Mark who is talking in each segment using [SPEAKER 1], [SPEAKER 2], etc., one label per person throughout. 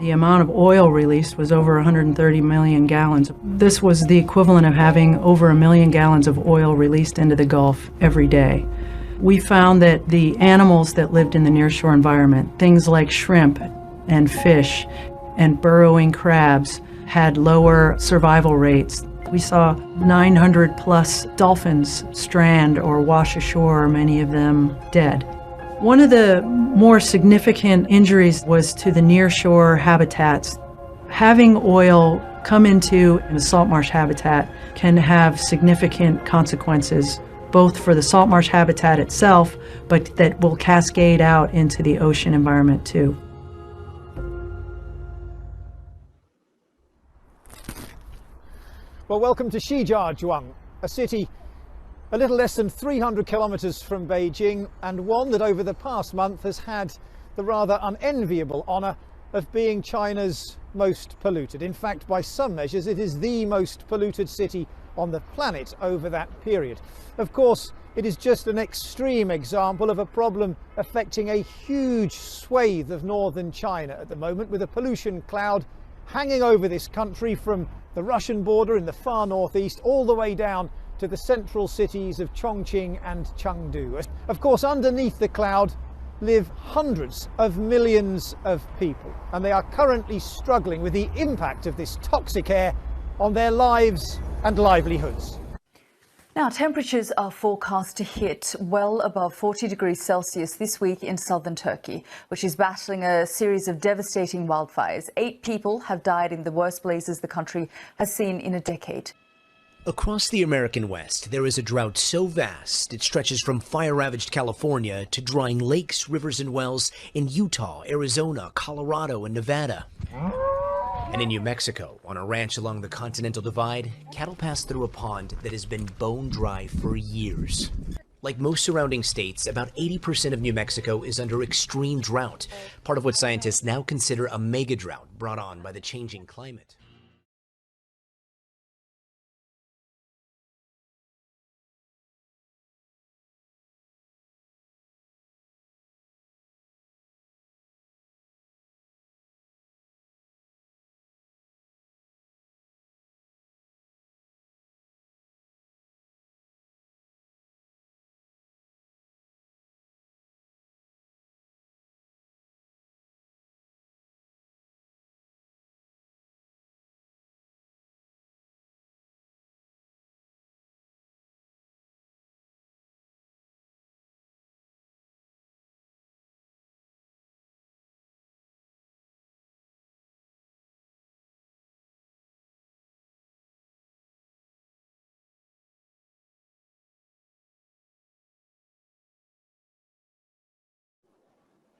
[SPEAKER 1] The amount of oil released was over 130 million gallons. This was the equivalent of having over 1 million gallons of oil released into the Gulf every day. We found that the animals that lived in the nearshore environment, things like shrimp and fish and burrowing crabs, had lower survival rates. We saw 900 plus dolphins strand or wash ashore, many of them dead. One of the more significant injuries was to the nearshore habitats. Having oil come into a salt marsh habitat can have significant consequences, both for the salt marsh habitat itself, but that will cascade out into the ocean environment too.
[SPEAKER 2] Well, welcome to Shijiazhuang, a city a little less than 300 kilometers from Beijing, and one that over the past month has had the rather unenviable honor of being China's most polluted. In fact, by some measures, it is the most polluted city on the planet over that period. Of course, it is just an extreme example of a problem affecting a huge swathe of northern China at the moment, with a pollution cloud hanging over this country from the Russian border in the far northeast all the way down to the central cities of Chongqing and Chengdu. Of course, underneath the cloud live hundreds of millions of people, and they are currently struggling with the impact of this toxic air on their lives and livelihoods.
[SPEAKER 3] Now, temperatures are forecast to hit well above 40 degrees Celsius this week in southern Turkey, which is battling a series of devastating wildfires. 8 people have died in the worst blazes the country has seen in a decade.
[SPEAKER 4] Across the American West, there is a drought so vast it stretches from fire-ravaged California to drying lakes, rivers, and wells in Utah, Arizona, Colorado, and Nevada. And in New Mexico, on a ranch along the Continental Divide, cattle pass through a pond that has been bone dry for years. Like most surrounding states, about 80% of New Mexico is under extreme drought, part of what scientists now consider a mega drought brought on by the changing climate.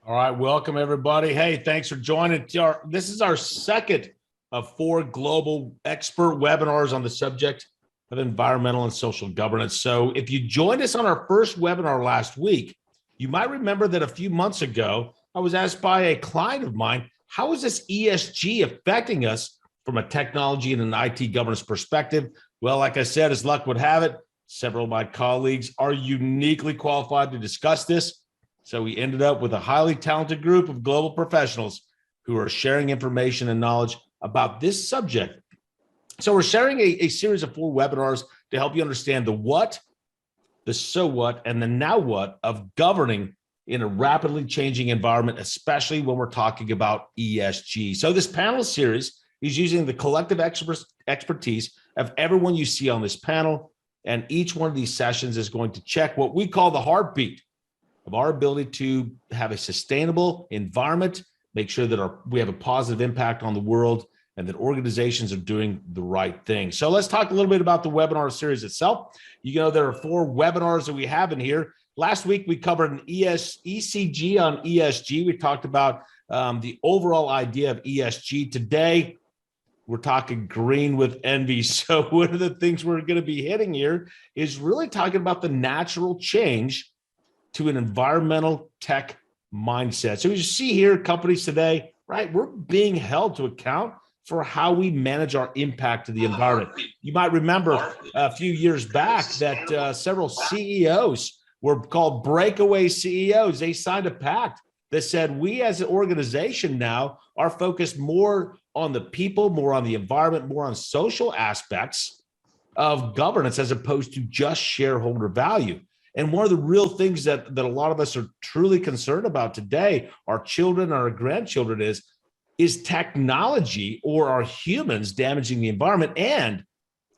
[SPEAKER 5] All right, welcome everybody. Hey, thanks for joining. This is our second of 4 global expert webinars on the subject of environmental and social governance. So if you joined us on our first webinar last week, you might remember that a few months ago, I was asked by a client of mine, how is this ESG affecting us from a technology and an IT governance perspective? Well, like I said, as luck would have it, several of my colleagues are uniquely qualified to discuss this. So we ended up with a highly talented group of global professionals who are sharing information and knowledge about this subject. So we're sharing a series of 4 webinars to help you understand the what, the so what, and the now what of governing in a rapidly changing environment, especially when we're talking about ESG. So this panel series is using the collective expertise of everyone you see on this panel, and each one of these sessions is going to check what we call the heartbeat of our ability to have a sustainable environment, make sure that we have a positive impact on the world, and that organizations are doing the right thing. So let's talk a little bit about the webinar series itself. You know, there are 4 webinars that we have in here. Last week, we covered an ECG on ESG. We talked about the overall idea of ESG. Today, we're talking green with envy. So one of the things we're going to be hitting here is really talking about the natural change to an environmental tech mindset. So as you see here, companies today, right, we're being held to account for how we manage our impact to the environment. You might remember a few years back that several CEOs were called breakaway CEOs. They signed a pact that said, we as an organization now are focused more on the people, more on the environment, more on social aspects of governance as opposed to just shareholder value. And one of the real things that a lot of us are truly concerned about today, our children, our grandchildren, is technology, or are humans damaging the environment? And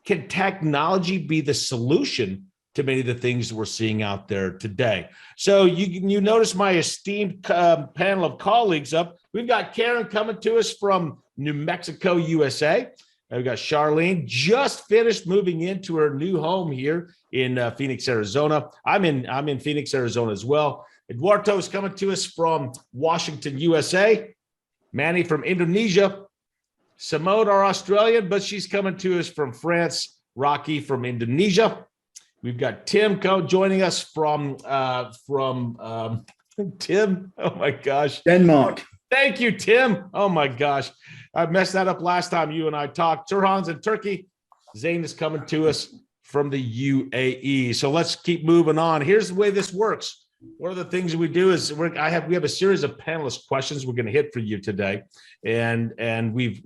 [SPEAKER 5] can technology be the solution to many of the things we're seeing out there today? So you notice my esteemed panel of colleagues up. We've got Karen coming to us from New Mexico, USA. We've got Charlene, just finished moving into her new home here in Phoenix, Arizona. I'm in Phoenix, Arizona as well. Eduardo is coming to us from Washington, USA. Manny from Indonesia. Simone, our Australian, but she's coming to us from France. Rocky from Indonesia. We've got Tim joining us from Tim. Oh my gosh.
[SPEAKER 6] Denmark.
[SPEAKER 5] Thank you, Tim. Oh my gosh. I messed that up last time you and I talked. Turhan's in Turkey. Zain is coming to us from the UAE. So let's keep moving on. Here's the way this works. One of the things that we do is we have a series of panelist questions we're going to hit for you today, and we've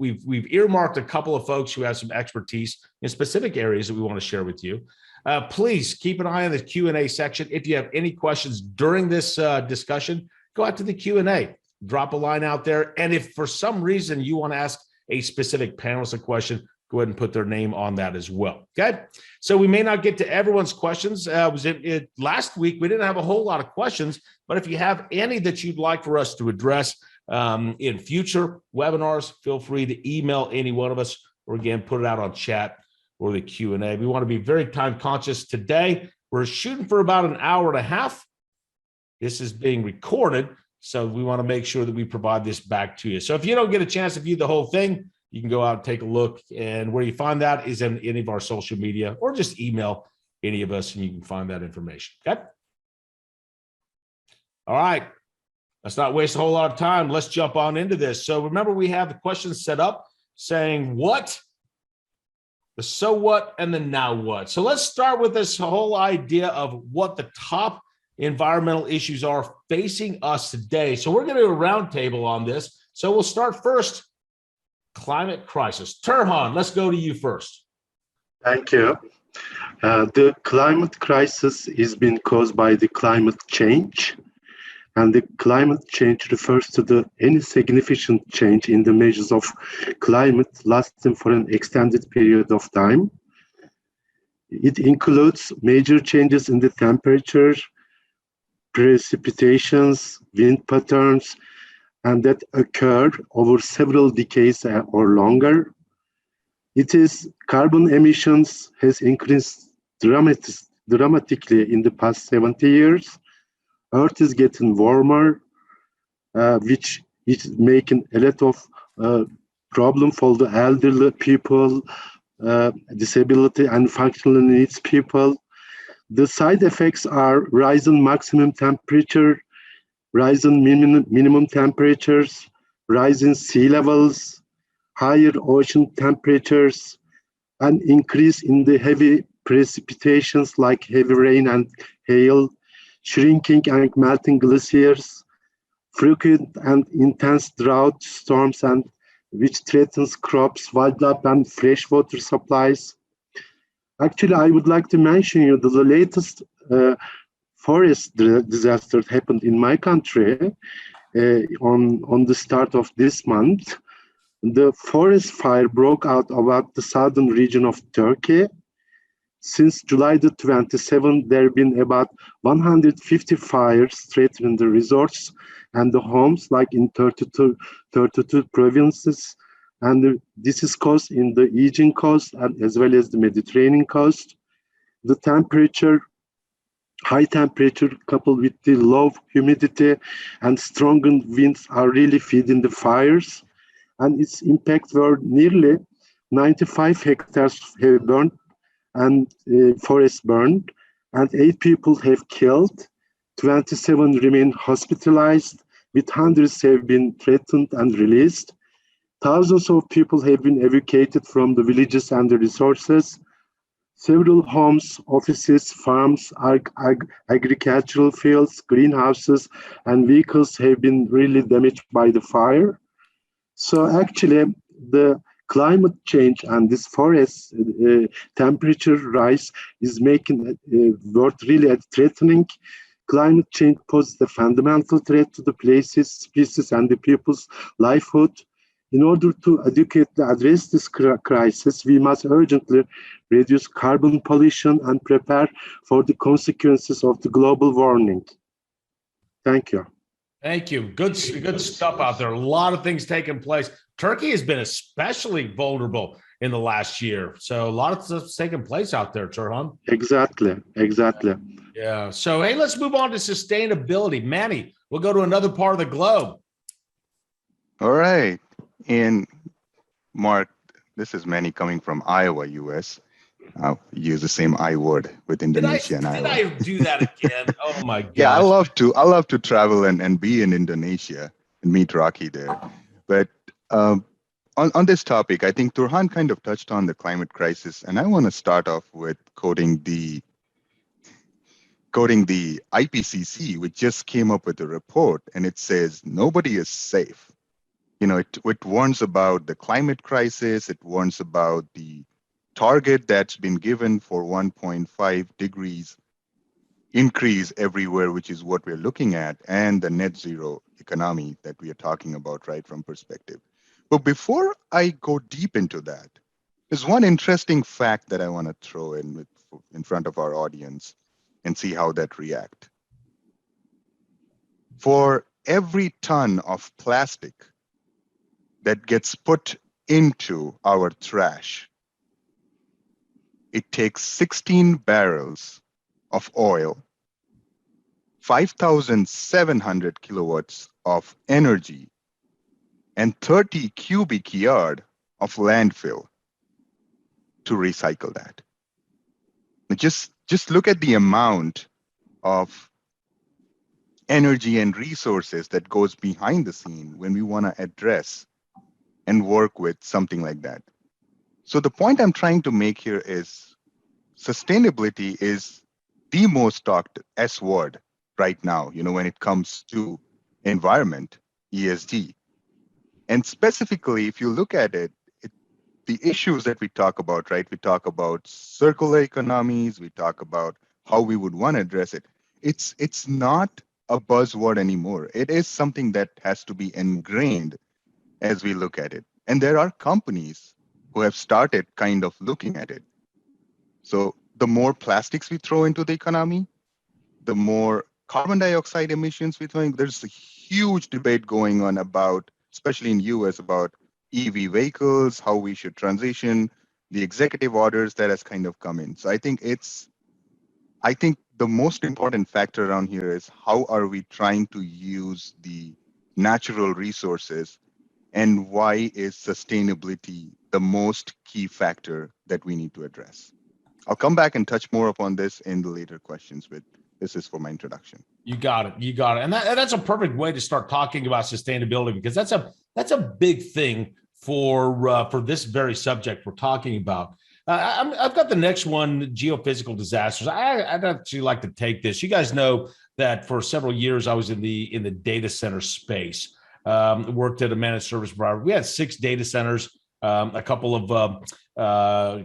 [SPEAKER 5] earmarked a couple of folks who have some expertise in specific areas that we want to share with you. Please keep an eye on the Q&A section. If you have any questions during this discussion, go out to the Q&A, drop a line out there, and if for some reason you want to ask a specific panelist a question, go ahead and put their name on that as well. Okay. So we may not get to everyone's questions. Last week, we didn't have a whole lot of questions, but if you have any that you'd like for us to address in future webinars, feel free to email any one of us, or again, put it out on chat or the Q&A. We want to be very time conscious today. We're shooting for about an hour and a half. This is being recorded, so we want to make sure that we provide this back to you. So if you don't get a chance to view the whole thing, you can go out and take a look, and where you find that is in any of our social media, or just email any of us and you can find that information. Okay. All right. Let's not waste a whole lot of time. Let's jump on into this. So remember, we have the questions set up saying what, the so what, and the now what. So let's start with this whole idea of what the top environmental issues are facing us today. So we're going to do a roundtable on this. So we'll start first. Climate crisis. Turhan, let's go to you first.
[SPEAKER 6] Thank you. The climate crisis is being caused by the climate change, and the climate change refers to any significant change in the measures of climate lasting for an extended period of time. It includes major changes in the temperature, precipitations, wind patterns, and that occur over several decades or longer. It is carbon emissions has increased dramatically in the past 70 years. Earth is getting warmer, which is making a lot of problem for the elderly people, disability and functional needs people. The side effects are rising maximum temperature, rising minimum temperatures, rising sea levels, higher ocean temperatures, and increase in the heavy precipitations like heavy rain and hail, shrinking and melting glaciers, frequent and intense drought storms, and which threatens crops, wildlife, and freshwater supplies. Actually, I would like to mention you that the latest forest disaster happened in my country on the start of this month. The forest fire broke out about the southern region of Turkey. Since July the 27th, there have been about 150 fires threatening the resorts and the homes, like in 32 provinces. And this is caused in the Aegean coast and as well as the Mediterranean coast. The temperature, high temperature coupled with the low humidity and stronger winds are really feeding the fires. And its impact were nearly 95 hectares have burned and forests burned, and 8 people have killed, 27 remain hospitalized, with hundreds have been threatened and released. Thousands of people have been evacuated from the villages and the resources. Several homes, offices, farms, agricultural fields, greenhouses, and vehicles have been really damaged by the fire. So actually, the climate change and this forest temperature rise is making world really threatening. Climate change poses a fundamental threat to the places, species, and the people's livelihood. In order to adequately address this crisis, we must urgently reduce carbon pollution and prepare for the consequences of the global warming. Thank you.
[SPEAKER 5] Thank you. Good stuff out there. A lot of things taking place. Turkey has been especially vulnerable in the last year. So a lot of stuff's taking place out there, Turhan.
[SPEAKER 6] Exactly.
[SPEAKER 5] Yeah. So, hey, let's move on to sustainability. Manny, we'll go to another part of the globe.
[SPEAKER 7] All right. And Mark, this is Manny coming from Iowa, US. I'll use the same I word with Indonesia and Iowa.
[SPEAKER 5] Did I do that again? Oh my God.
[SPEAKER 7] Yeah, I love to travel and be in Indonesia and meet Rocky there. But on this topic, I think Turhan kind of touched on the climate crisis, and I want to start off with quoting the IPCC, which just came up with a report, and it says nobody is safe. You know, it warns about the climate crisis. It warns about the target that's been given for 1.5 degrees increase everywhere, which is what we're looking at, and the net zero economy that we are talking about, right, from perspective. But before I go deep into that, there's one interesting fact that I want to throw in front of our audience and see how that react. For every ton of plastic that gets put into our trash, it takes 16 barrels of oil, 5,700 kilowatts of energy, and 30 cubic yard of landfill to recycle that. Just look at the amount of energy and resources that goes behind the scene when we want to address and work with something like that. So the point I'm trying to make here is sustainability is the most talked S word right now, you know, when it comes to environment, ESG. And specifically, if you look at it, the issues that we talk about, right? We talk about circular economies, we talk about how we would want to address it. It's not a buzzword anymore. It is something that has to be ingrained as we look at it. And there are companies who have started kind of looking at it. So the more plastics we throw into the economy, the more carbon dioxide emissions we throw in. There's a huge debate going on about, especially in US, about EV vehicles, how we should transition, the executive orders that has kind of come in. So I think the most important factor around here is how are we trying to use the natural resources, and why is sustainability the most key factor that we need to address? I'll come back and touch more upon this in the later questions, but this is for my introduction.
[SPEAKER 5] You got it. And that's a perfect way to start talking about sustainability, because that's a big thing for this very subject we're talking about. I've got the next one, geophysical disasters. I'd actually like to take this. You guys know that for several years I was in the data center space. Worked at a managed service provider. We had 6 data centers, a couple of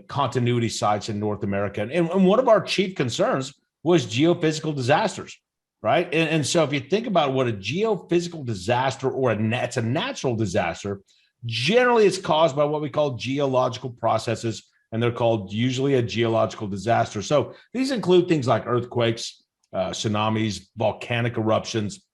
[SPEAKER 5] continuity sites in North America, and one of our chief concerns was geophysical disasters, right? And so if you think about what a geophysical disaster or it's a natural disaster, generally it's caused by what we call geological processes, and they're called usually a geological disaster. So these include things like earthquakes, tsunamis, volcanic eruptions,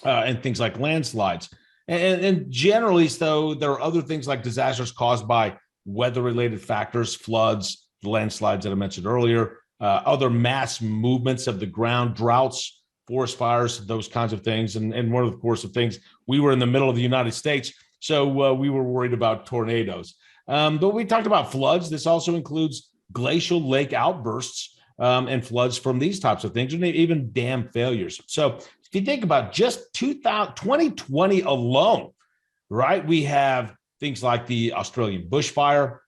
[SPEAKER 5] and things like landslides. And generally, though, there are other things like disasters caused by weather-related factors, floods, landslides that I mentioned earlier, other mass movements of the ground, droughts, forest fires, those kinds of things. And one of the course of things, we were in the middle of the United States, so we were worried about tornadoes. But we talked about floods. This also includes glacial lake outbursts and floods from these types of things, and even dam failures. So if you think about just 2020 alone, right, we have things like the Australian bushfire,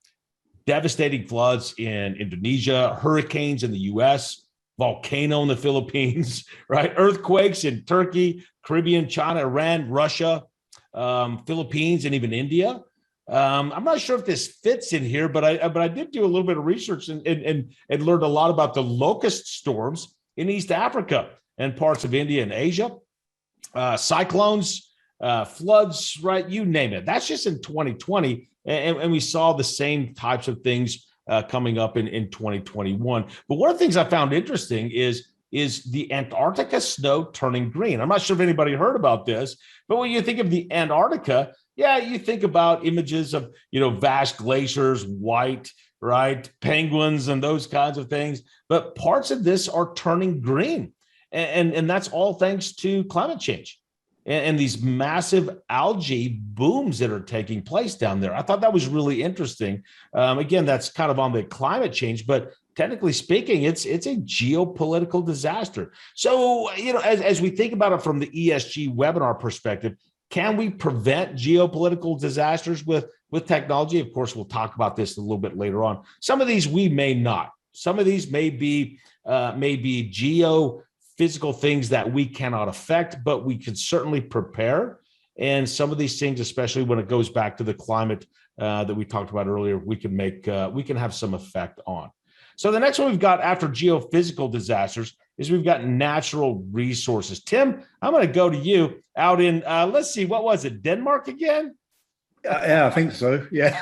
[SPEAKER 5] devastating floods in Indonesia, hurricanes in the US, volcano in the Philippines, right? Earthquakes in Turkey, Caribbean, China, Iran, Russia, Philippines, and even India. I'm not sure if this fits in here, but I did do a little bit of research and learned a lot about the locust storms in East Africa and parts of India and Asia, cyclones, floods, right? You name it. That's just in 2020. And we saw the same types of things coming up in 2021. But one of the things I found interesting is the Antarctica snow turning green. I'm not sure if anybody heard about this, but when you think of the Antarctica, yeah, you think about images of, vast glaciers, white, right, penguins and those kinds of things. But parts of this are turning green. And that's all thanks to climate change and these massive algae booms that are taking place down there. I thought that was really interesting. Again, that's kind of on the climate change, but technically speaking, it's a geopolitical disaster. So, as we think about it from the ESG webinar perspective, can we prevent geopolitical disasters with technology? Of course, we'll talk about this a little bit later on. Some of these we may not. Some of these may be geophysical things that we cannot affect, but we can certainly prepare. And some of these things, especially when it goes back to the climate that we talked about earlier, we can have some effect on. So the next one we've got after geophysical disasters is we've got natural resources. Tim, I'm going to go to you out in, let's see, what was it, Denmark again?
[SPEAKER 8] Yeah, I think so. Yeah.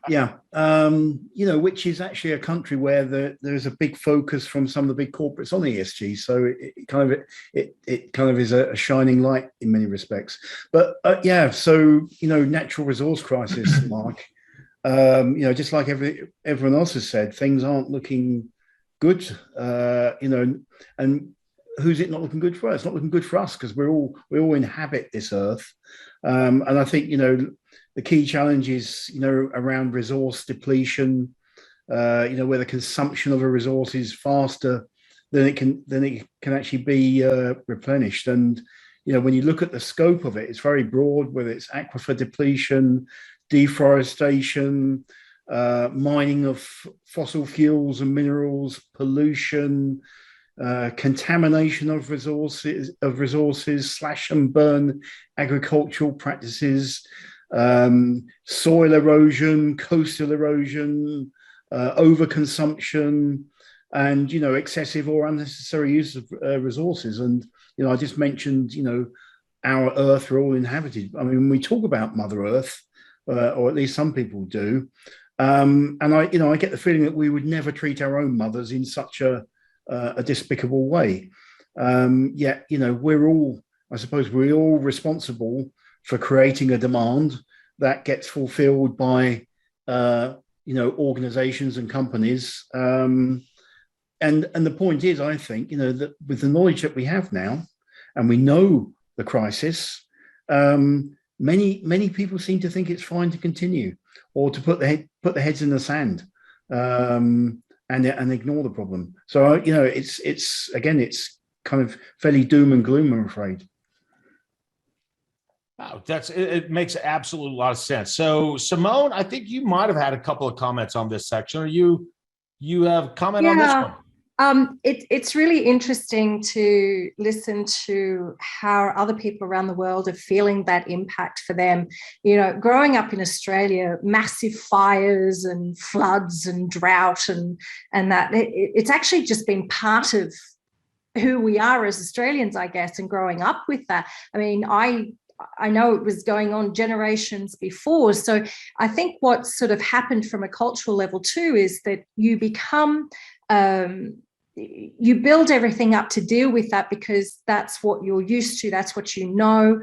[SPEAKER 8] Yeah. Which is actually a country where there's a big focus from some of the big corporates on ESG. So it kind of is a shining light in many respects. But so, natural resource crisis, Mark, just like everyone else has said, things aren't looking good, and who's it not looking good for? It's not looking good for us because we all inhabit this earth. And I think, the key challenge is, around resource depletion, where the consumption of a resource is faster than it can actually be replenished. And, when you look at the scope of it, it's very broad, whether it's aquifer depletion, deforestation, mining of fossil fuels and minerals, pollution, contamination of resources, slash and burn agricultural practices, soil erosion, coastal erosion, overconsumption, and excessive or unnecessary use of resources. And I just mentioned our Earth, we're all inhabited. I mean, when we talk about Mother Earth, or at least some people do, and I get the feeling that we would never treat our own mothers in such a despicable way. Yet, we're all responsible for creating a demand that gets fulfilled by, organizations and companies. And the point is, I think, that with the knowledge that we have now, and we know the crisis, many people seem to think it's fine to continue or to put their heads in the sand. And ignore the problem. So it's kind of fairly doom and gloom, I'm afraid.
[SPEAKER 5] Wow, it makes absolute lot of sense. So Simone, I think you might have had a couple of comments on this section. Or you have comment on this one?
[SPEAKER 9] It's really interesting to listen to how other people around the world are feeling that impact for them. Growing up in Australia, massive fires and floods and drought and that it's actually just been part of who we are as Australians, I guess, and growing up with that. I mean, I know it was going on generations before. So I think what sort of happened from a cultural level too is that you become you build everything up to deal with that because that's what you're used to, that's what you know.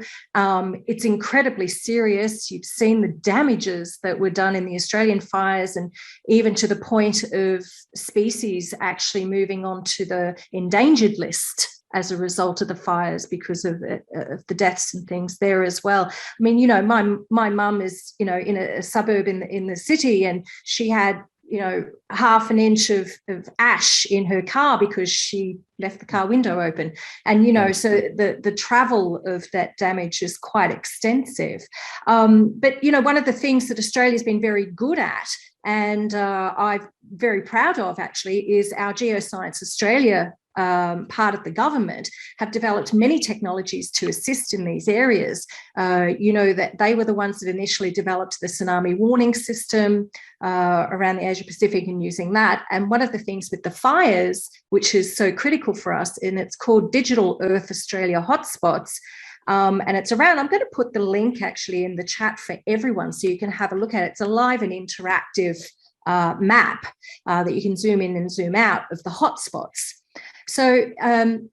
[SPEAKER 9] It's incredibly serious. You've seen the damages that were done in the Australian fires, and even to the point of species actually moving on to the endangered list as a result of the fires because of the deaths and things there as well. I mean, my mum is, in a suburb in the city, and she had, half an inch of ash in her car because she left the car window open. And, so the travel of that damage is quite extensive. But, one of the things that Australia's been very good at And I'm very proud of, actually, is our Geoscience Australia part of the government have developed many technologies to assist in these areas. That they were the ones that initially developed the tsunami warning system around the Asia Pacific and using that. And one of the things with the fires, which is so critical for us, and it's called Digital Earth Australia Hotspots. And it's around, I'm going to put the link actually in the chat for everyone so you can have a look at it. It's a live and interactive map that you can zoom in and zoom out of the hotspots. So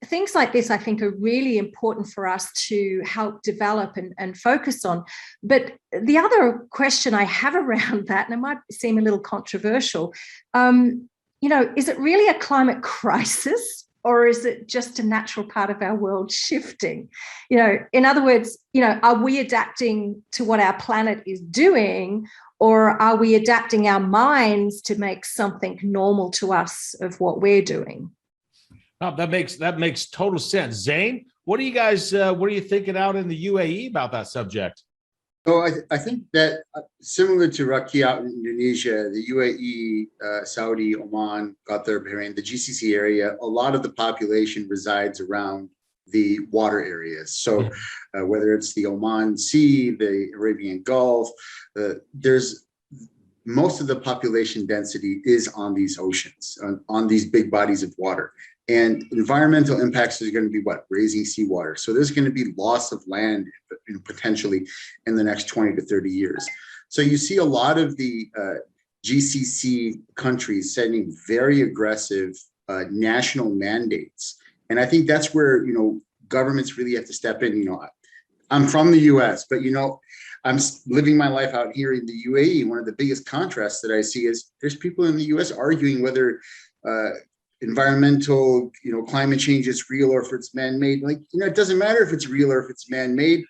[SPEAKER 9] things like this, I think, are really important for us to help develop and focus on. But the other question I have around that, and it might seem a little controversial, is it really a climate crisis, or is it just a natural part of our world shifting? In other words, are we adapting to what our planet is doing, or are we adapting our minds to make something normal to us of what we're doing?
[SPEAKER 5] Oh, that makes total sense. Zane, what are you thinking out in the UAE about that subject?
[SPEAKER 10] So I think that similar to Rakia out in Indonesia, the UAE, Saudi, Oman, Qatar, Bahrain, the GCC area, a lot of the population resides around the water areas. So whether it's the Oman Sea, the Arabian Gulf, there's most of the population density is on these oceans, on these big bodies of water. And environmental impacts are going to be what? Raising seawater. So there's going to be loss of land potentially in the next 20 to 30 years. So you see a lot of the GCC countries setting very aggressive national mandates. And I think that's where, governments really have to step in. I'm from the US, but, I'm living my life out here in the UAE. One of the biggest contrasts that I see is there's people in the US arguing whether environmental, climate change is real or if it's man-made. It doesn't matter if it's real or if it's man-made.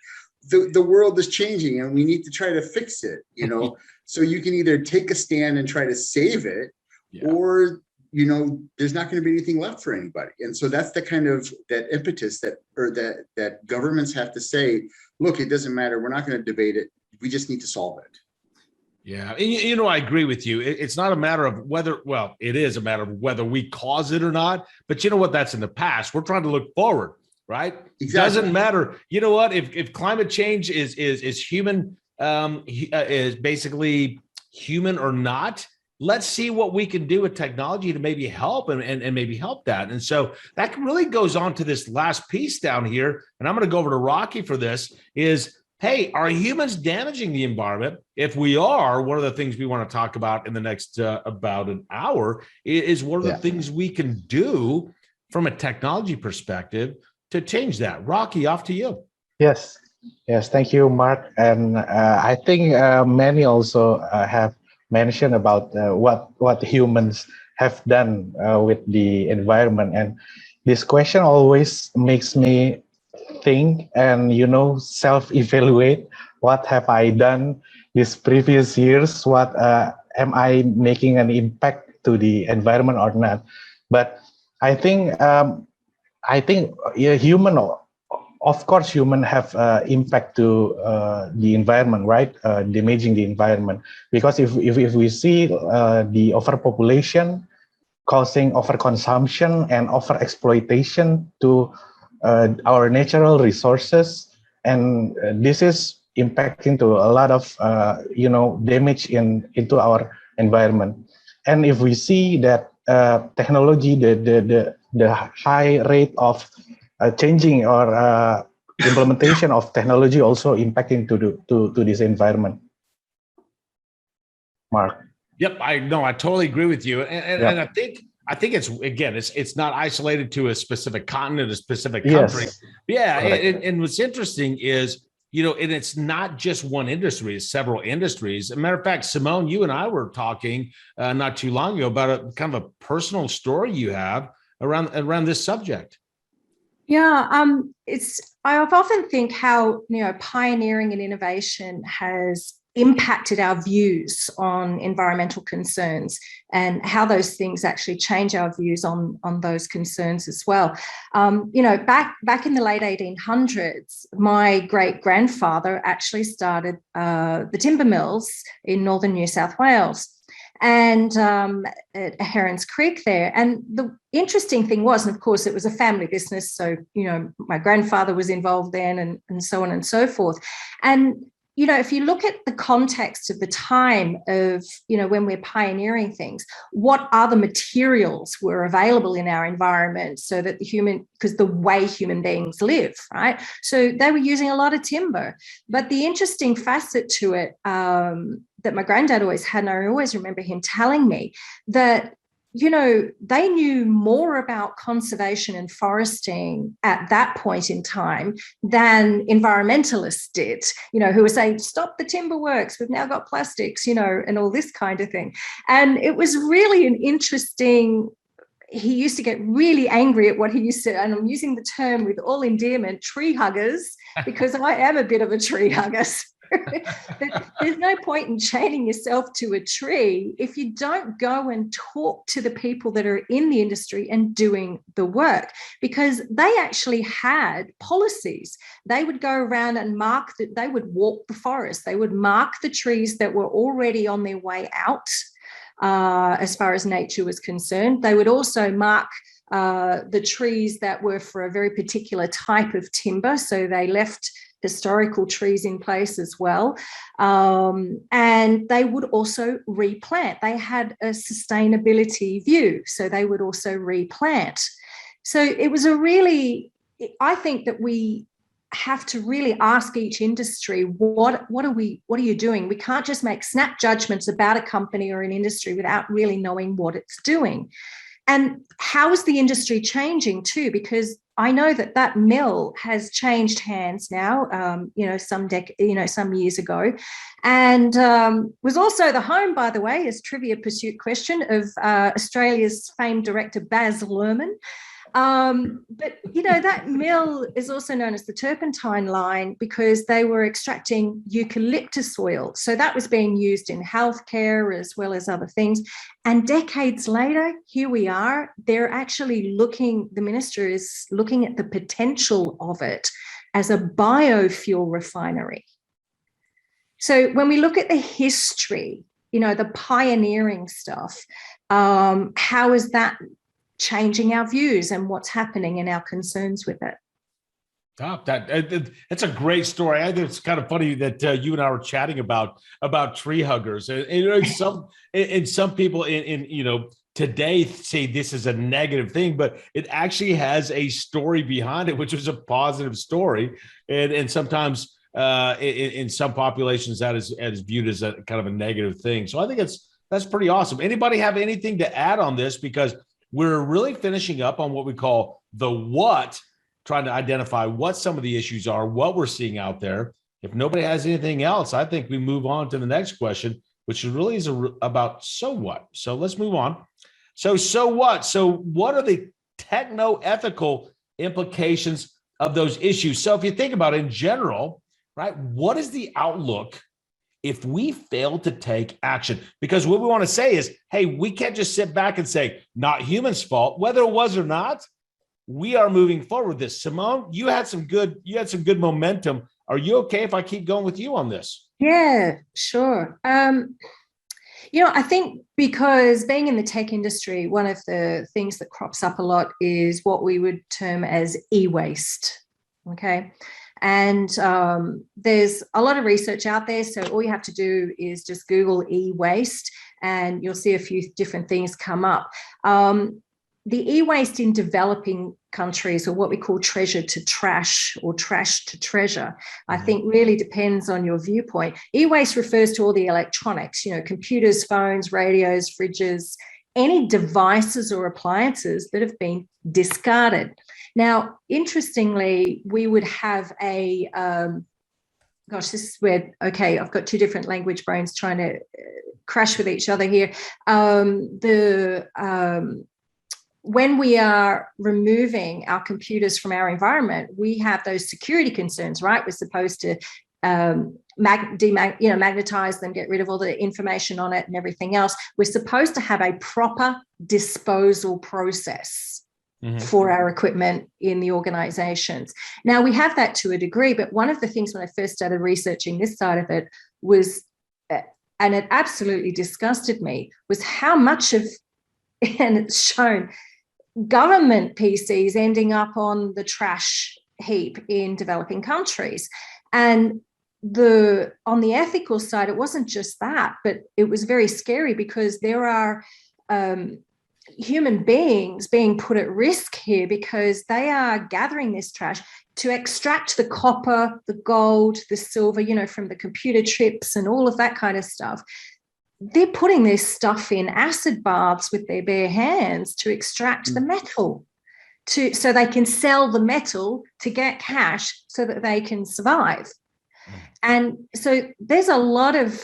[SPEAKER 10] The world is changing and we need to try to fix it, So you can either take a stand and try to save it, or, there's not going to be anything left for anybody. And so that's the kind of that impetus that governments have to say, look, it doesn't matter. We're not going to debate it. We just need to solve it.
[SPEAKER 5] Yeah. And, I agree with you. It's not a matter of it is a matter of whether we cause it or not, but you know what? That's in the past. We're trying to look forward, right? Exactly. Doesn't matter. You know what? If climate change is human, is basically human or not, let's see what we can do with technology to maybe help and maybe help that. And so that really goes on to this last piece down here. And I'm going to go over to Rocky for this is, hey, are humans damaging the environment? If we are, one of the things we want to talk about in the next about an hour is what are the things we can do from a technology perspective to change that. Rocky, off to you.
[SPEAKER 11] Yes, thank you, Mark. And I think many also have mentioned about what humans have done with the environment. And this question always makes me think and self-evaluate. What have I done these previous years? What am I making an impact to the environment or not? But I think human, of course, human have impact to the environment, right? Damaging the environment, because if we see the overpopulation causing overconsumption and overexploitation to our natural resources, and this is impacting to a lot of damage into our environment. And if we see that technology, the high rate of changing or implementation of technology also impacting to this environment. Mark.
[SPEAKER 5] Yep, I totally agree with you, and I think it's not isolated to a specific continent, a specific country.
[SPEAKER 11] Yes.
[SPEAKER 5] Yeah, and what's interesting is, and it's not just one industry, it's several industries. As a matter of fact, Simone, you and I were talking not too long ago about a kind of a personal story you have around this subject.
[SPEAKER 9] Yeah, I've often think how pioneering and innovation has impacted our views on environmental concerns and how those things actually change our views on those concerns as well. Back in the late 1800s, my great-grandfather actually started the timber mills in northern New South Wales. and at Herons Creek there. And the interesting thing was, and of course it was a family business, so, you know, my grandfather was involved then, and so on and so forth. And, you know, if you look at the context of the time of, you know, when we're pioneering things, what other materials were available in our environment so that because the way human beings live, right? So they were using a lot of timber. But the interesting facet to it that my granddad always had, and I always remember him telling me that, you know, they knew more about conservation and foresting at that point in time than environmentalists did, you know, who were saying, stop the timber works, we've now got plastics, you know, and all this kind of thing. And it was really an interesting, he used to get really angry at what he used to, and I'm using the term with all endearment, tree huggers, because I am a bit of a tree hugger. There's no point in chaining yourself to a tree if you don't go and talk to the people that are in the industry and doing the work, because they actually had policies. They would go around and they would walk the forest. They would mark the trees that were already on their way out as far as nature was concerned. They would also mark the trees that were for a very particular type of timber. So they left historical trees in place as well. And they would also replant. They had a sustainability view, so they would also replant. So it was I think that we have to really ask each industry, what are you doing? We can't just make snap judgments about a company or an industry without really knowing what it's doing. And how is the industry changing too? Because I know that mill has changed hands now, some years ago, and was also the home, by the way, as trivia pursuit question, of Australia's famed director Baz Luhrmann. But, you know, that mill is also known as the Turpentine Line because they were extracting eucalyptus oil. So that was being used in healthcare as well as other things. And decades later, here we are, the minister is looking at the potential of it as a biofuel refinery. So when we look at the history, you know, the pioneering stuff, how is that changing our views and what's happening and our concerns with it?
[SPEAKER 5] That's a great story. I think it's kind of funny that you and I were chatting about tree huggers. And you know, some people in you know today say this is a negative thing, but it actually has a story behind it, which is a positive story. And sometimes in some populations that is viewed as a kind of a negative thing. So I think that's pretty awesome. Anybody have anything to add on this? Because we're really finishing up on what we call the what, trying to identify what some of the issues are, what we're seeing out there. If nobody has anything else, I think we move on to the next question, which really is about so what. So let's move on. So what? So what are the techno-ethical implications of those issues? So if you think about it in general, right, what is the outlook if we fail to take action? Because what we want to say is, hey, we can't just sit back and say, not humans' fault, whether it was or not. We are moving forward with this. Simone, you had some good momentum. Are you okay if I keep going with you on this?
[SPEAKER 9] Yeah, sure. You know, I think because being in the tech industry, one of the things that crops up a lot is what we would term as e-waste. Okay. And there's a lot of research out there. So all you have to do is just Google e-waste and you'll see a few different things come up. The e-waste in developing countries, or what we call treasure to trash or trash to treasure, I think really depends on your viewpoint. E-waste refers to all the electronics, you know, computers, phones, radios, fridges, any devices or appliances that have been discarded. Now, interestingly, we would have a, this is where, okay, I've got two different language brains trying to crash with each other here. When we are removing our computers from our environment, we have those security concerns, right? We're supposed to magnetize them, get rid of all the information on it and everything else. We're supposed to have a proper disposal process for our equipment in the organizations. Now, we have that to a degree, but one of the things when I first started researching this side of it was and it absolutely disgusted me, was how much of, and it's shown, government PCs ending up on the trash heap in developing countries. And on the ethical side, it wasn't just that, but it was very scary because there are human beings being put at risk here because they are gathering this trash to extract the copper, the gold, the silver, you know, from the computer chips and all of that kind of stuff. They're putting this stuff in acid baths with their bare hands to extract the metal, so they can sell the metal to get cash so that they can survive. And so there's a lot of,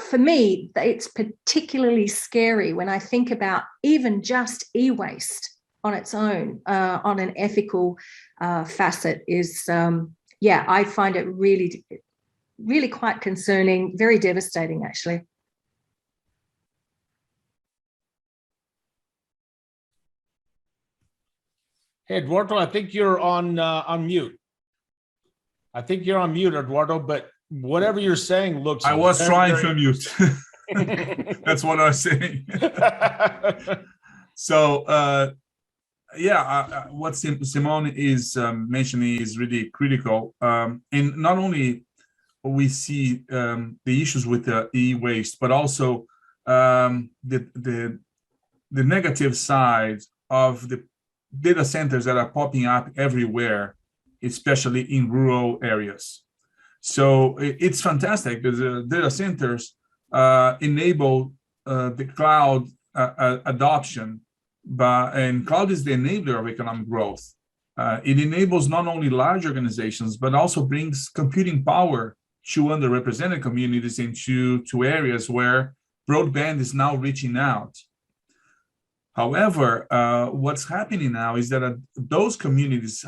[SPEAKER 9] for me, it's particularly scary when I think about even just e-waste on its own, on an ethical facet is, I find it really, really quite concerning, very devastating, actually.
[SPEAKER 5] Hey, Eduardo, I think you're on mute. I think you're on mute, Eduardo, but whatever you're saying looks...
[SPEAKER 12] I was trying to unmute. That's what I was saying. So, what Simone is mentioning is really critical. And not only we see the issues with the e-waste, but also the negative side of the data centers that are popping up everywhere, especially in rural areas. So it's fantastic because the data centers enable the cloud adoption, and cloud is the enabler of economic growth. It enables not only large organizations, but also brings computing power to underrepresented communities into areas where broadband is now reaching out. However, what's happening now is that those communities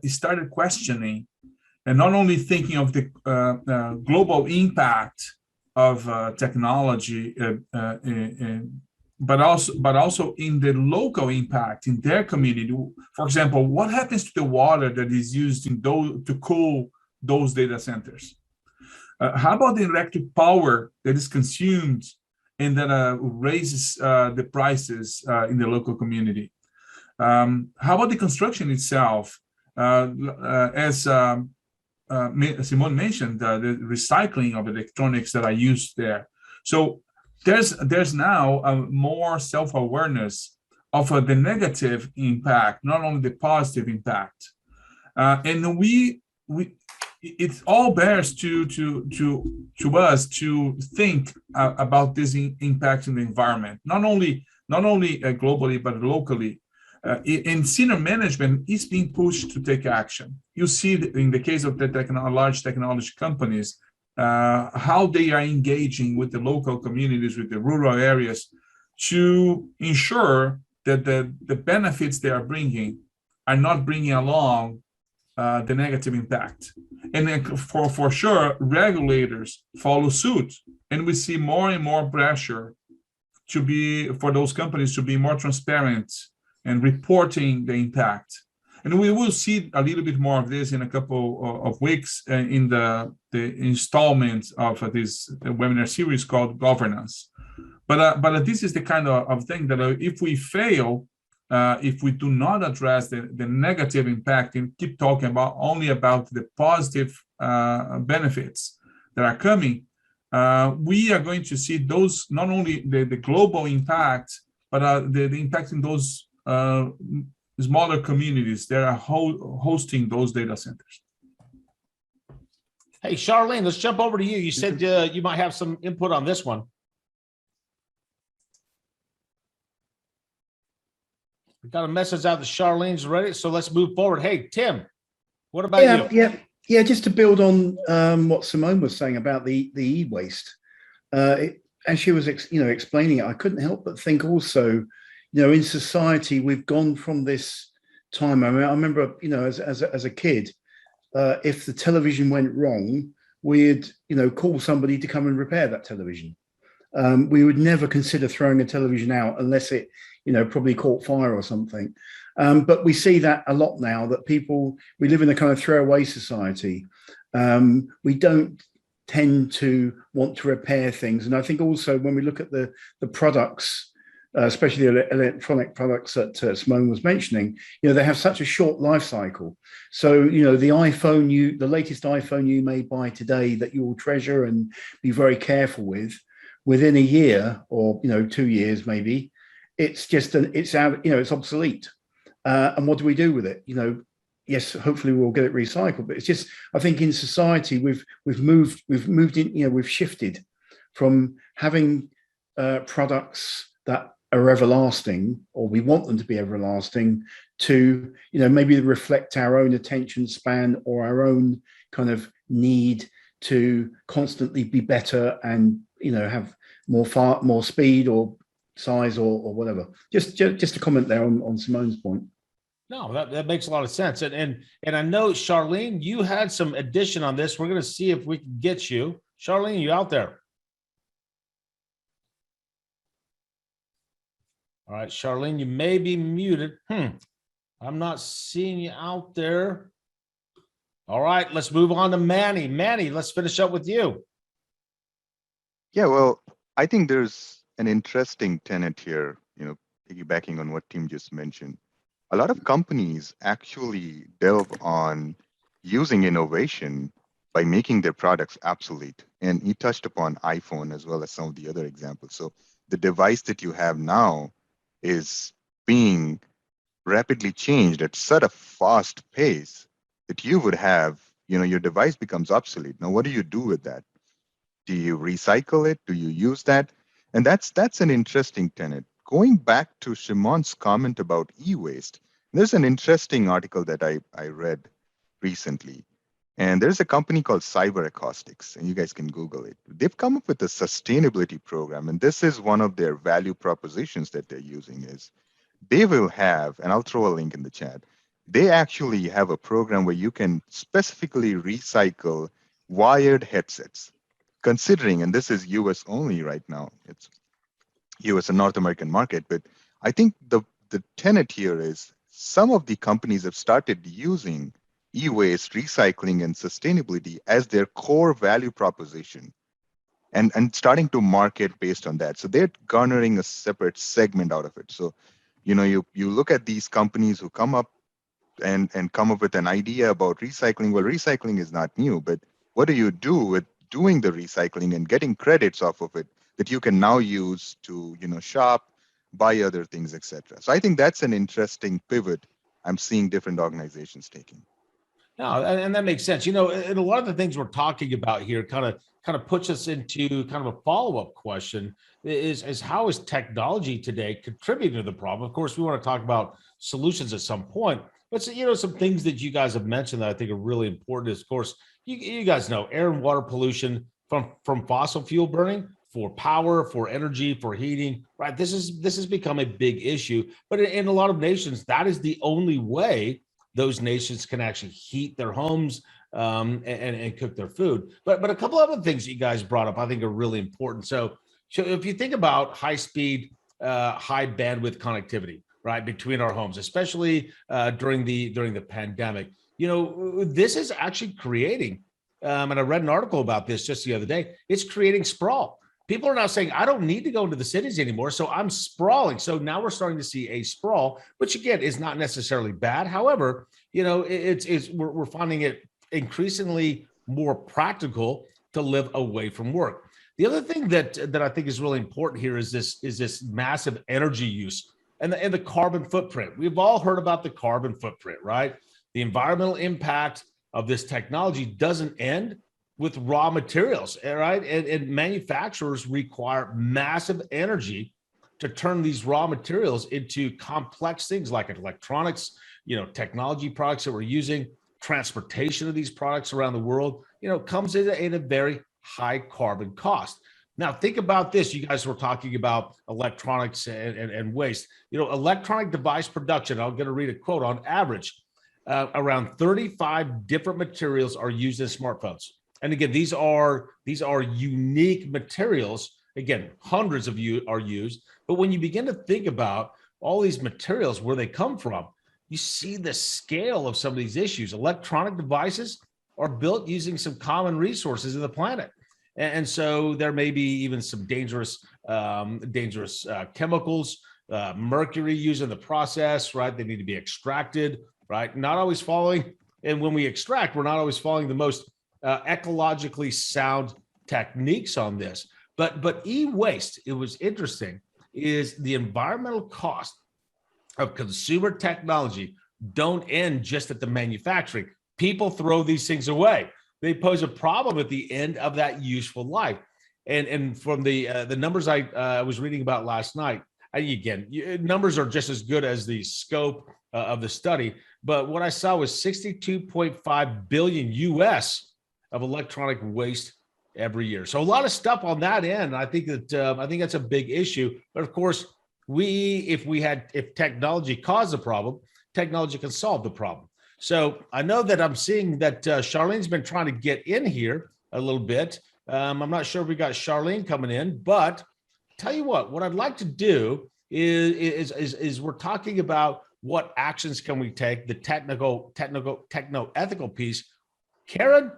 [SPEAKER 12] started questioning and not only thinking of the global impact of technology, but also in the local impact in their community. For example, what happens to the water that is used to cool those data centers? How about the electric power that is consumed and that raises the prices in the local community? How about the construction itself? As Simone mentioned, the recycling of electronics that are used there. So there's now more self-awareness of the negative impact, not only the positive impact. And it all bears to us to think about this impact in the environment, not only globally but locally. And senior management is being pushed to take action. You see in the case of the large technology companies, how they are engaging with the local communities, with the rural areas, to ensure that the benefits they are bringing are not bringing along the negative impact. And then for sure, regulators follow suit. And we see more and more pressure for those companies to be more transparent and reporting the impact. And we will see a little bit more of this in a couple of weeks in the installment of this webinar series called Governance. But this is the kind of thing that if we fail, if we do not address the negative impact and keep talking only about the positive benefits that are coming, we are going to see those, not only the global impact, but the impact in those smaller communities that are hosting those data centers.
[SPEAKER 5] Hey, Charlene, let's jump over to you. You said you might have some input on this one. We got a message out that Charlene's ready, so let's move forward. Hey, Tim, what about you?
[SPEAKER 8] Yeah. Just to build on what Simone was saying about the e-waste, and she was explaining it, I couldn't help but think also, in society we've gone from this time. I mean, I remember, as a kid, if the television went wrong, we'd call somebody to come and repair that television. We would never consider throwing a television out unless it probably caught fire or something. But we see that a lot now, that we live in a kind of throwaway society. We don't tend to want to repair things. And I think also when we look at the products, especially the electronic products that Simone was mentioning, they have such a short life cycle. So, the latest iPhone you may buy today that you will treasure and be very careful with, within a year or 2 years maybe, it's obsolete. And what do we do with it? Yes, hopefully we'll get it recycled, but it's just, I think in society we've shifted from having products that are everlasting, or we want them to be everlasting, to maybe reflect our own attention span or our own kind of need to constantly be better and have more speed or size or whatever. Just a comment there on Simone's point.
[SPEAKER 5] No, that makes a lot of sense. And I know, Charlene, you had some addition on this. We're going to see if we can get you. Charlene, you out there? All right, Charlene, you may be muted. I'm not seeing you out there. All right, let's move on to Manny. Manny, let's finish up with you.
[SPEAKER 7] Yeah, well, I think there's an interesting tenet here, piggybacking on what Tim just mentioned. A lot of companies actually delve on using innovation by making their products obsolete. And he touched upon iPhone as well as some of the other examples. So the device that you have now is being rapidly changed at such a fast pace that you would have, your device becomes obsolete. Now, what do you do with that? Do you recycle it? Do you use that? And that's an interesting tenet. Going back to Shimon's comment about e-waste, there's an interesting article that I read recently. And there's a company called Cyber Acoustics, and you guys can Google it. They've come up with a sustainability program, and this is one of their value propositions that they're using is they will have, and I'll throw a link in the chat, they actually have a program where you can specifically recycle wired headsets, considering, and this is US only right now, it's US and North American market, but I think the tenet here is some of the companies have started using e-waste, recycling, and sustainability as their core value proposition and starting to market based on that. So they're garnering a separate segment out of it. So, you look at these companies who come up and come up with an idea about recycling. Well, recycling is not new, but what do you do with doing the recycling and getting credits off of it that you can now use to, shop, buy other things, etc. So I think that's an interesting pivot I'm seeing different organizations taking.
[SPEAKER 5] No, and that makes sense. And a lot of the things we're talking about here kind of puts us into kind of a follow-up question is how is technology today contributing to the problem? Of course, we want to talk about solutions at some point, but some things that you guys have mentioned that I think are really important is, of course, you guys know air and water pollution from fossil fuel burning, for power, for energy, for heating, right? This has become a big issue, but in a lot of nations, that is the only way those nations can actually heat their homes and cook their food. But a couple other things that you guys brought up I think are really important. So if you think about high speed, high bandwidth connectivity, right, between our homes, especially during the pandemic, this is actually creating, and I read an article about this just the other day, it's creating sprawl. People are now saying, I don't need to go into the cities anymore, so I'm sprawling. So now we're starting to see a sprawl, which again is not necessarily bad. However, we're finding it increasingly more practical to live away from work. The other thing that I think is really important here is this massive energy use and the carbon footprint. We've all heard about the carbon footprint, right? The environmental impact of this technology doesn't end with raw materials, right? And manufacturers require massive energy to turn these raw materials into complex things like electronics, technology products that we're using, transportation of these products around the world, comes in a very high carbon cost. Now, think about this. You guys were talking about electronics and waste. Electronic device production, I'm going to read a quote, on average, around 35 different materials are used in smartphones. And again, these are unique materials. Again, hundreds of you are used. But when you begin to think about all these materials, where they come from, you see the scale of some of these issues. Electronic devices, are built using some common resources of the planet. And so there may be even some dangerous chemicals, mercury used in the process, right? They need to be extracted, right? Not always following. And when we extract, we're not always following the most ecologically sound techniques on this. But e-waste, it was interesting, is the environmental cost of consumer technology don't end just at the manufacturing. People throw these things away. They pose a problem at the end of that useful life. And from the numbers I was reading about last night, again, numbers are just as good as the scope of the study. But what I saw was 62.5 billion US of electronic waste every year. So a lot of stuff on that end. I think that's a big issue. But of course, if technology caused the problem, technology can solve the problem. So I know that I'm seeing that Charlene's been trying to get in here a little bit. I'm not sure if we got Charlene coming in, but tell you what I'd like to do is we're talking about what actions can we take, the techno-ethical piece. Karen,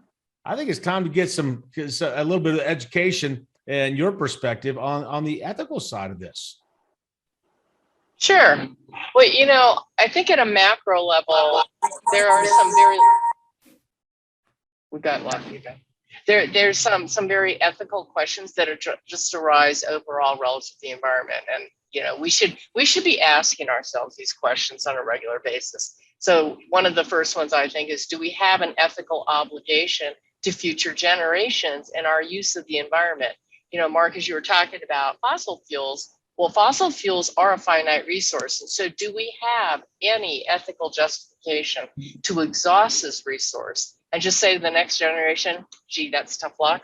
[SPEAKER 5] I think it's time to get a little bit of education and your perspective on the ethical side of this.
[SPEAKER 13] Sure. Well, I think at a macro level, there are some very, we got lucky. There's some very ethical questions that are just arise overall relative to the environment. And, we should be asking ourselves these questions on a regular basis. So one of the first ones I think is, do we have an ethical obligation to future generations in our use of the environment? Mark, as you were talking about fossil fuels, well, fossil fuels are a finite resource. And so do we have any ethical justification to exhaust this resource and just say to the next generation, gee, that's tough luck?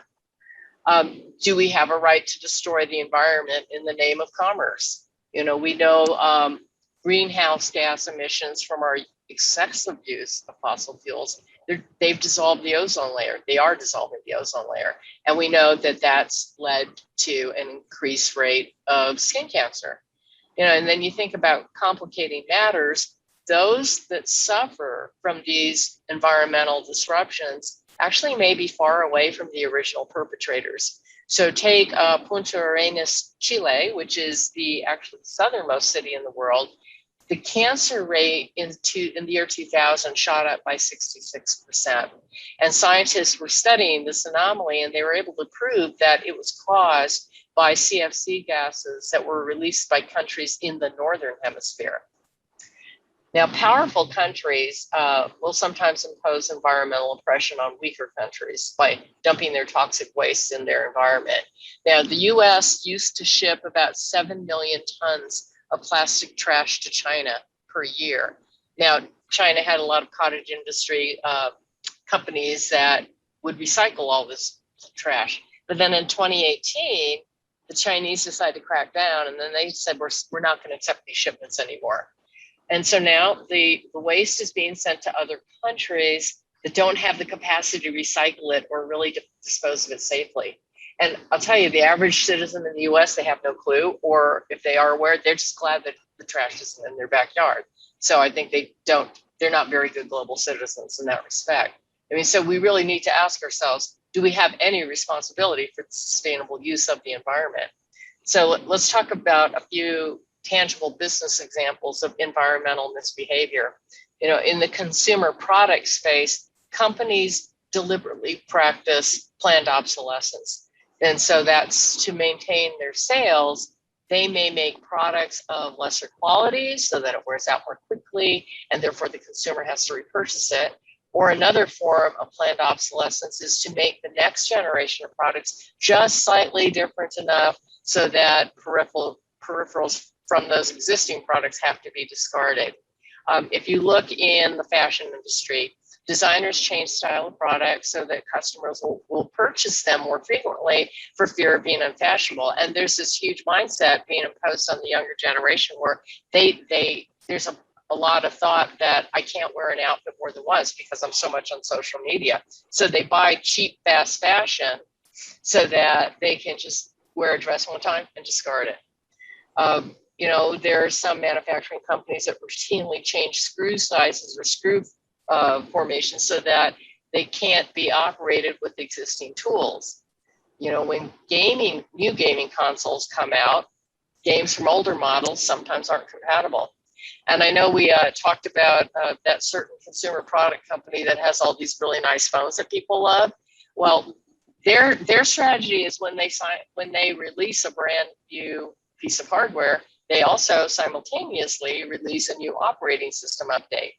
[SPEAKER 13] Do we have a right to destroy the environment in the name of commerce? We know greenhouse gas emissions from our excessive use of fossil fuels, they've dissolved the ozone layer. They are dissolving the ozone layer. And we know that that's led to an increased rate of skin cancer. And then you think about complicating matters, those that suffer from these environmental disruptions actually may be far away from the original perpetrators. So take Punta Arenas, Chile, which is the actually southernmost city in the world. The cancer rate in the year 2000 shot up by 66%. And scientists were studying this anomaly, and they were able to prove that it was caused by CFC gases that were released by countries in the northern hemisphere. Now, powerful countries will sometimes impose environmental oppression on weaker countries by dumping their toxic waste in their environment. Now, the US used to ship about 7 million tons of plastic trash to China per year. Now, China had a lot of cottage industry companies that would recycle all this trash. But then in 2018, the Chinese decided to crack down, and then they said, we're not going to accept these shipments anymore. And so now the waste is being sent to other countries that don't have the capacity to recycle it or really dispose of it safely. And I'll tell you, the average citizen in the US, they have no clue, or if they are aware, they're just glad that the trash isn't in their backyard. So I think they're not very good global citizens in that respect. So we really need to ask ourselves, do we have any responsibility for the sustainable use of the environment? So let's talk about a few tangible business examples of environmental misbehavior. In the consumer product space, companies deliberately practice planned obsolescence. And so that's to maintain their sales. They may make products of lesser quality so that it wears out more quickly, and therefore the consumer has to repurchase it. Or another form of planned obsolescence is to make the next generation of products just slightly different enough so that peripherals from those existing products have to be discarded. If you look in the fashion industry, designers change style of products so that customers will purchase them more frequently for fear of being unfashionable. And there's this huge mindset being imposed on the younger generation where there's a lot of thought that I can't wear an outfit more than once because I'm so much on social media. So they buy cheap, fast fashion so that they can just wear a dress one time and discard it. There are some manufacturing companies that routinely change screw sizes or screw formations so that they can't be operated with existing tools. You know, when new gaming consoles come out, games from older models sometimes aren't compatible. And I know we talked about that certain consumer product company that has all these really nice phones that people love. Well, their strategy is when they release a brand new piece of hardware, they also simultaneously release a new operating system update.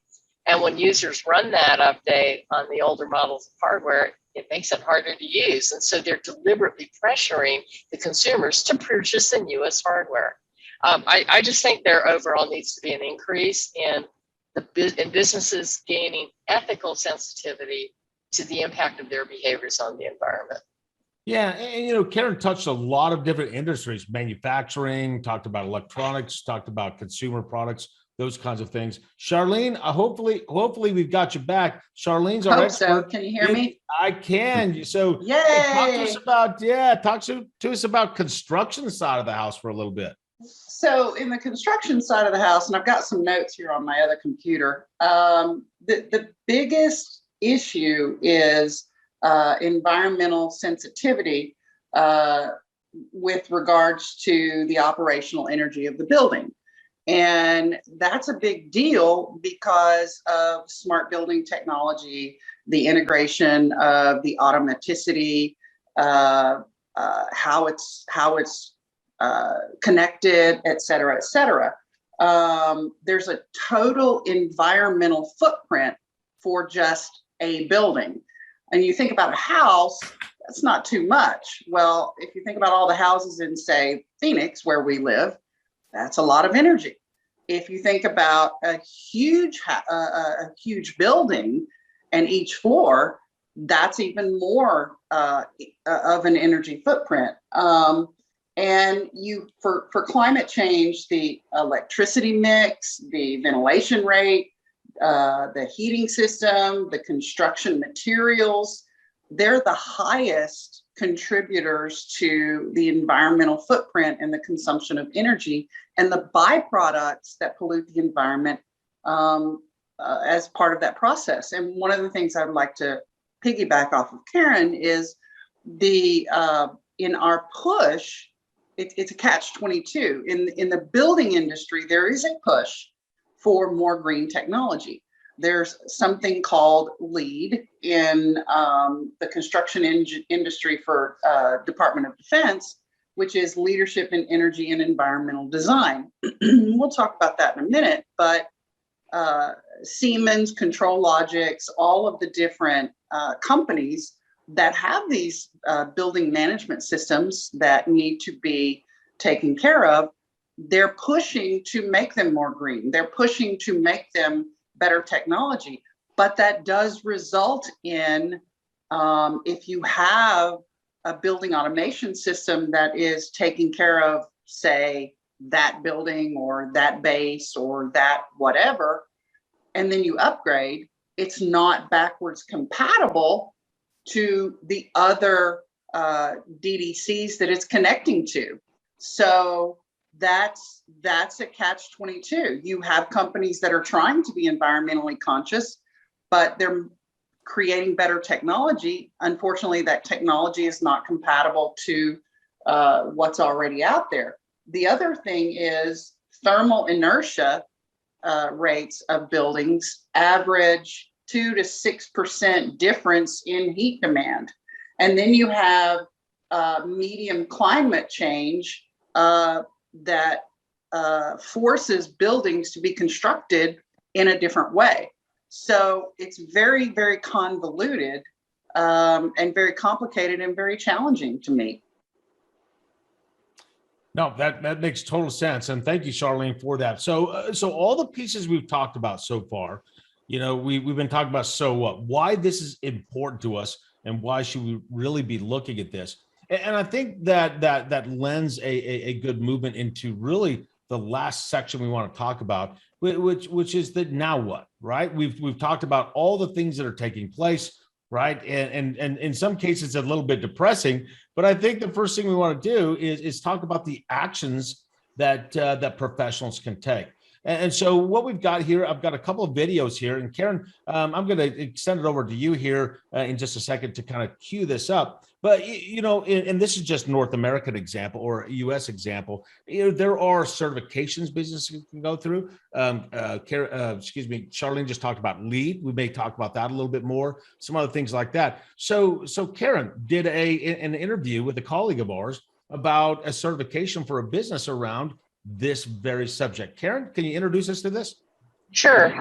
[SPEAKER 13] And when users run that update on the older models of hardware, it makes it harder to use. And so they're deliberately pressuring the consumers to purchase the newest hardware. I just think there overall needs to be an increase in businesses gaining ethical sensitivity to the impact of their behaviors on the environment.
[SPEAKER 5] Yeah, and you know, Karen touched a lot of different industries: manufacturing, talked about electronics, talked about consumer products, those kinds of things. Charlene, hopefully we've got you back. Charlene's our expert.
[SPEAKER 14] So. Can you hear me?
[SPEAKER 5] I can. So
[SPEAKER 14] Yay!
[SPEAKER 5] talk to us about construction side of the house for a little bit.
[SPEAKER 14] So in the construction side of the house, and I've got some notes here on my other computer, the biggest issue is environmental sensitivity with regards to the operational energy of the building. And that's a big deal because of smart building technology, the integration of the automaticity, how it's connected, et cetera, et cetera. There's a total environmental footprint for just a building. And you think about a house, that's not too much. Well, if you think about all the houses in, say, Phoenix, where we live, that's a lot of energy. If you think about a huge building and each floor, that's even more of an energy footprint. And for climate change, the electricity mix, the ventilation rate, the heating system, the construction materials, they're the highest contributors to the environmental footprint and the consumption of energy and the byproducts that pollute the environment as part of that process. And one of the things I would like to piggyback off of Karen is in our push, it's a catch-22. In the building industry, there is a push for more green technology. There's something called LEED in the construction industry for Department of Defense, which is Leadership in Energy and Environmental Design. We'll talk about that in a minute, but Siemens, ControlLogix, all of the different companies that have these building management systems that need to be taken care of, they're pushing to make them more green. They're pushing to make them better technology. But that does result in, if you have a building automation system that is taking care of, say, that building or that base or that whatever, and then you upgrade, it's not backwards compatible to the other DDCs that it's connecting to. So that's a catch-22. You have companies that are trying to be environmentally conscious, but they're creating better technology. Unfortunately, that technology is not compatible to what's already out there. The other thing is thermal inertia rates of buildings average 2 to 6% difference in heat demand. And then you have medium climate change that forces buildings to be constructed in a different way. So it's very, very convoluted and very complicated and very challenging to meet.
[SPEAKER 5] No, that makes total sense. And thank you, Charlene, for that. So all the pieces we've talked about so far, you know, we've been talking about so what, why this is important to us and why should we really be looking at this. And I think that lends a good movement into really the last section we want to talk about, which is that now what, right? We've talked about all the things that are taking place, right? And in some cases, it's a little bit depressing, but I think the first thing we want to do is talk about the actions that professionals can take. And so what we've got here, I've got a couple of videos here, and Karen, I'm going to send it over to you here in just a second to kind of cue this up. But, you know, and this is just North American example or US example. You know, there are certifications businesses can go through. Charlene just talked about LEED. We may talk about that a little bit more, some other things like that. So Karen did an interview with a colleague of ours about a certification for a business around this very subject. Karen, can you introduce us to this?
[SPEAKER 13] Sure.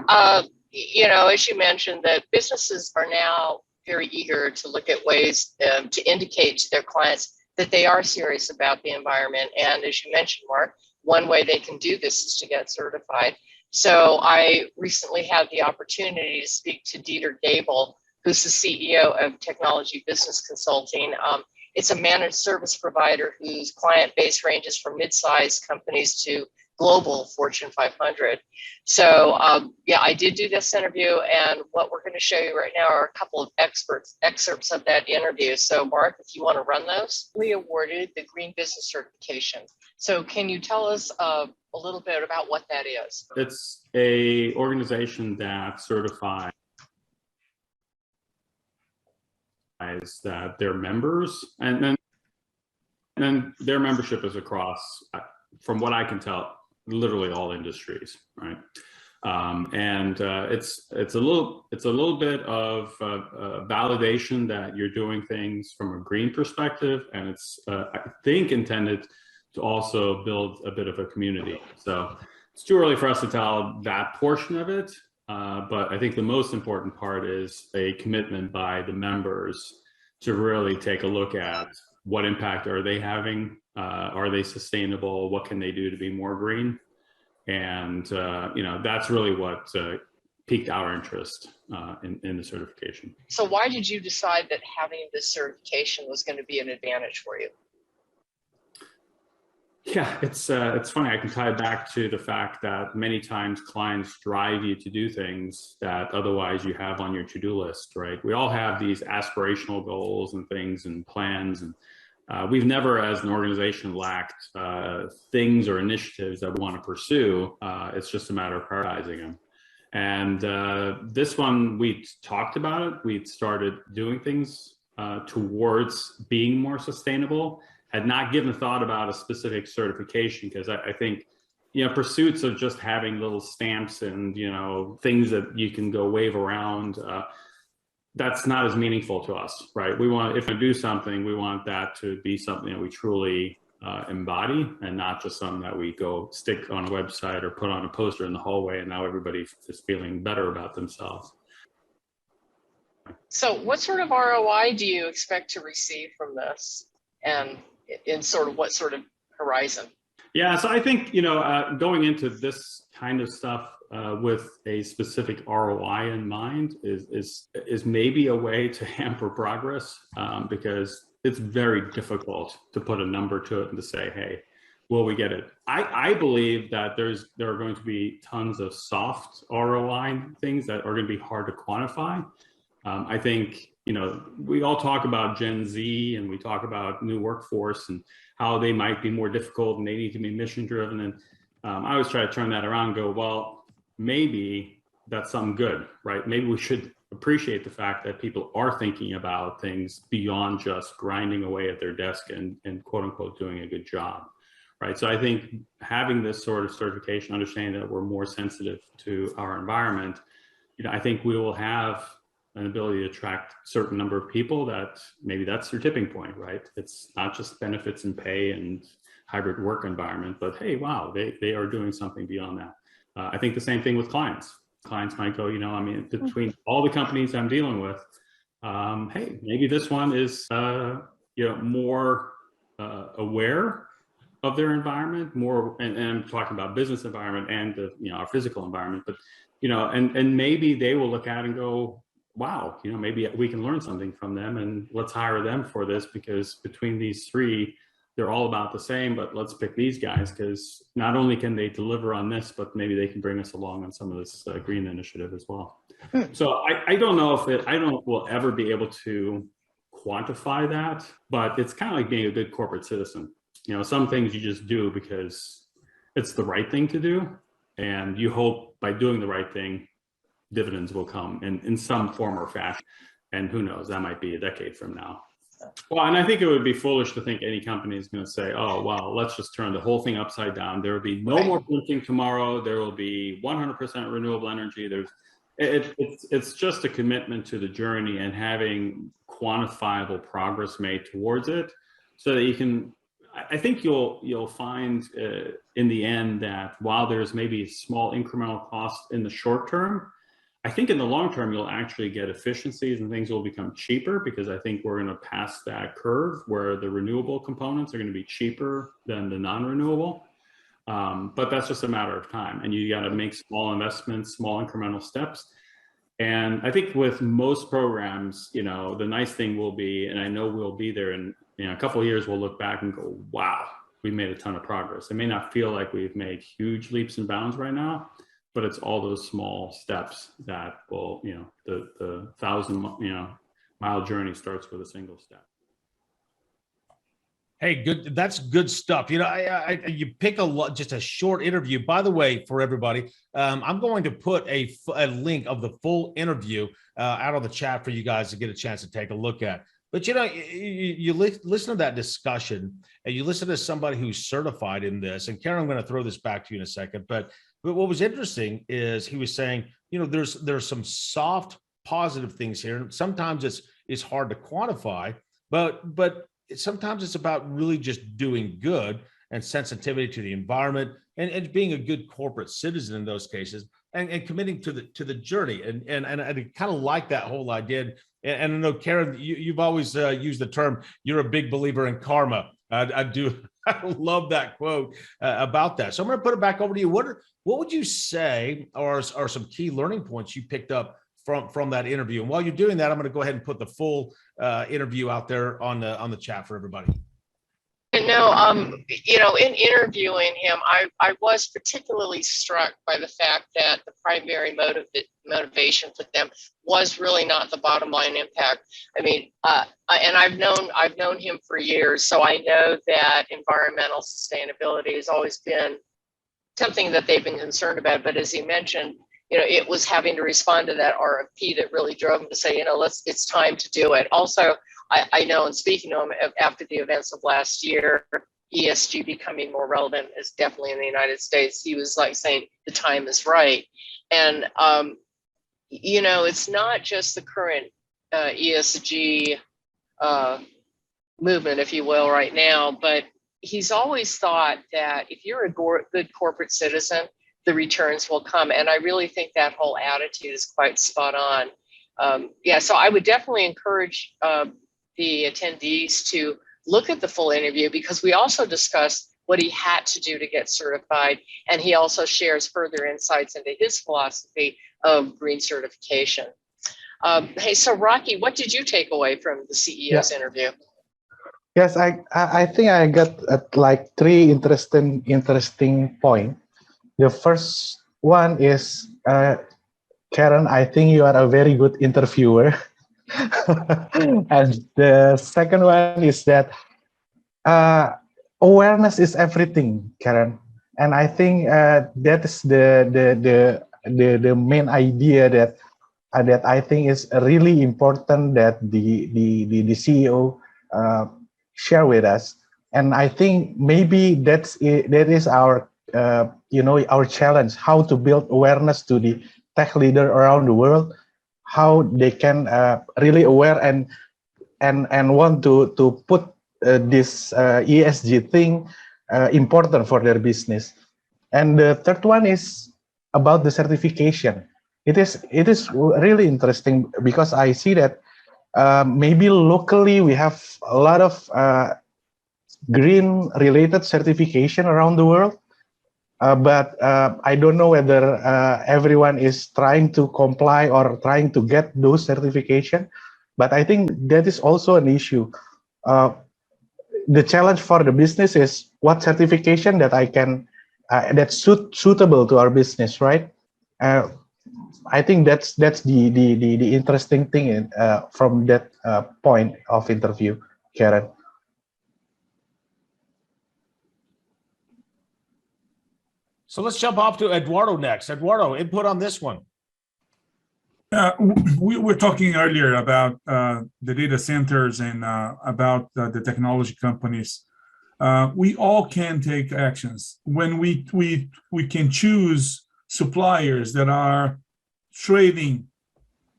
[SPEAKER 13] You know, as you mentioned, that businesses are now very eager to look at ways to indicate to their clients that they are serious about the environment. And as you mentioned, Mark, one way they can do this is to get certified. So I recently had the opportunity to speak to Dieter Gabel, who's the CEO of Technology Business Consulting. It's a managed service provider whose client base ranges from mid-sized companies to global Fortune 500. So yeah, I did do this interview, and what we're going to show you right now are a couple of excerpts of that interview. So Mark, if you want to run those. We awarded the Green Business Certification. So can you tell us a little bit about what that is?
[SPEAKER 15] It's a organization that certifies that their members, and then their membership is across, from what I can tell, literally all industries, right? It's a little bit of validation that you're doing things from a green perspective, and it's I think intended to also build a bit of a community. So it's too early for us to tell that portion of it. But I think the most important part is a commitment by the members to really take a look at what impact are they having, are they sustainable, what can they do to be more green, and you know, that's really what piqued our interest in the certification.
[SPEAKER 13] So why did you decide that having this certification was going to be an advantage for you?
[SPEAKER 15] Yeah, it's funny. I can tie it back to the fact that many times clients drive you to do things that otherwise you have on your to-do list, right? We all have these aspirational goals and things and plans, and we've never, as an organization, lacked things or initiatives that we want to pursue. It's just a matter of prioritizing them. And this one, we talked about it. We started doing things towards being more sustainable. Had not given thought about a specific certification, because I think, you know, pursuits of just having little stamps and, you know, things that you can go wave around, that's not as meaningful to us, right? We want, if we do something, we want that to be something that we truly embody, and not just something that we go stick on a website or put on a poster in the hallway and now everybody is feeling better about themselves.
[SPEAKER 13] So what sort of ROI do you expect to receive from this? And in sort of what sort of horizon?
[SPEAKER 15] Yeah, so I think, you know, going into this kind of stuff with a specific ROI in mind is maybe a way to hamper progress, because it's very difficult to put a number to it and to say, hey, will we get it? I believe that there are going to be tons of soft ROI things that are going to be hard to quantify. I think, you know, we all talk about Gen Z, and we talk about new workforce and how they might be more difficult and they need to be mission driven. And I always try to turn that around and go, well, maybe that's something good, right? Maybe we should appreciate the fact that people are thinking about things beyond just grinding away at their desk and quote unquote doing a good job, right? So I think having this sort of certification, understanding that we're more sensitive to our environment, you know, I think we will have an ability to attract a certain number of people that maybe that's their tipping point, right? It's not just benefits and pay and hybrid work environment, but hey, wow, they are doing something beyond that. I think the same thing with clients. Clients might go, you know, I mean, between all the companies I'm dealing with, hey, maybe this one is, you know, more aware of their environment, more, and I'm talking about business environment and the, you know, our physical environment, but, you know, and maybe they will look at it and go, wow, you know, maybe we can learn something from them, and let's hire them for this, because between these three, they're all about the same, but let's pick these guys because not only can they deliver on this, but maybe they can bring us along on some of this green initiative as well. So I don't know if we'll ever be able to quantify that, but it's kind of like being a good corporate citizen. You know, some things you just do because it's the right thing to do. And you hope by doing the right thing, dividends will come in some form or fashion. And who knows, that might be a decade from now. Well, and I think it would be foolish to think any company is going to say, oh, well, let's just turn the whole thing upside down. There will be no more printing tomorrow. There will be 100% renewable energy. It's just a commitment to the journey and having quantifiable progress made towards it, so that you can, I think you'll find in the end that while there's maybe small incremental cost in the short term, I think in the long term, you'll actually get efficiencies and things will become cheaper, because I think we're going to pass that curve where the renewable components are going to be cheaper than the non-renewable. But that's just a matter of time. And you got to make small investments, small incremental steps. And I think with most programs, the nice thing will be, and I know we'll be there in a couple of years, we'll look back and go, wow, we made a ton of progress. It may not feel like we've made huge leaps and bounds right now, but it's all those small steps that will, the 1,000-mile journey starts with a single step.
[SPEAKER 5] Hey, good. That's good stuff. You pick just a short interview. By the way, for everybody, I'm going to put a link of the full interview out on the chat for you guys to get a chance to take a look at. But you listen to that discussion, and you listen to somebody who's certified in this. And Karen, I'm going to throw this back to you in a second. But what was interesting is he was saying, there's some soft positive things here, and sometimes it's hard to quantify, but sometimes it's about really just doing good and sensitivity to the environment and being a good corporate citizen in those cases, and committing to the journey. And I kind of like that whole idea. And I know, Karen, you've always used the term, you're a big believer in karma. I do. I love that quote about that. So I'm going to put it back over to you. What would you say are some key learning points you picked up from that interview? And while you're doing that, I'm going to go ahead and put the full interview out there on the chat for everybody.
[SPEAKER 13] In interviewing him, I was particularly struck by the fact that the primary motivation for them was really not the bottom line impact. I mean, and I've known him for years, so I know that environmental sustainability has always been something that they've been concerned about. But as he mentioned, it was having to respond to that RFP that really drove him to say, it's time to do it. Also, I know, and speaking to him after the events of last year, ESG becoming more relevant is definitely in the United States. He was like saying the time is right. And, it's not just the current ESG movement, if you will, right now, but he's always thought that if you're a good corporate citizen, the returns will come. And I really think that whole attitude is quite spot on. So I would definitely encourage the attendees to look at the full interview, because we also discussed what he had to do to get certified. And he also shares further insights into his philosophy of green certification. Hey, so Rocky, what did you take away from the CEO's interview?
[SPEAKER 11] Yes, I think I got like three interesting points. The first one is, Karen, I think you are a very good interviewer. And the second one is that awareness is everything, Karen. And I think that is the main idea that I think is really important that the CEO share with us. And I think maybe that is our our challenge, how to build awareness to the tech leader around the world, how they can really aware and want to put this ESG thing important for their business. And the third one is about the certification. It is really interesting, because I see that maybe locally we have a lot of green related certification around the world. But I don't know whether everyone is trying to comply or trying to get those certification. But I think that is also an issue. The challenge for the business is what certification that I can that's suitable to our business, right? I think that's the interesting thing from that point of interview, Karen.
[SPEAKER 5] So let's jump off to Eduardo next. Eduardo, input on this one.
[SPEAKER 12] We were talking earlier about the data centers and about the technology companies. We all can take actions when we can choose suppliers that are trading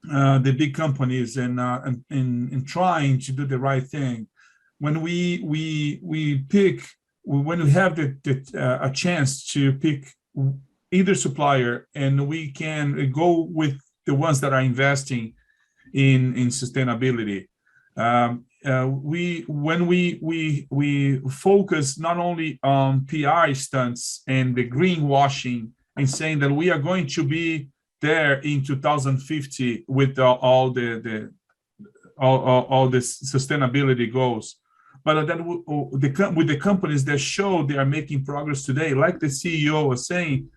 [SPEAKER 12] the big companies and trying to do the right thing. When we pick, when we have a chance to pick either supplier, and we can go with the ones that are investing in sustainability. When we focus not only on PR stunts and the greenwashing and saying that we are going to be there in 2050 with all the sustainability goals, but that with the companies that show they are making progress today, like the CEO was saying,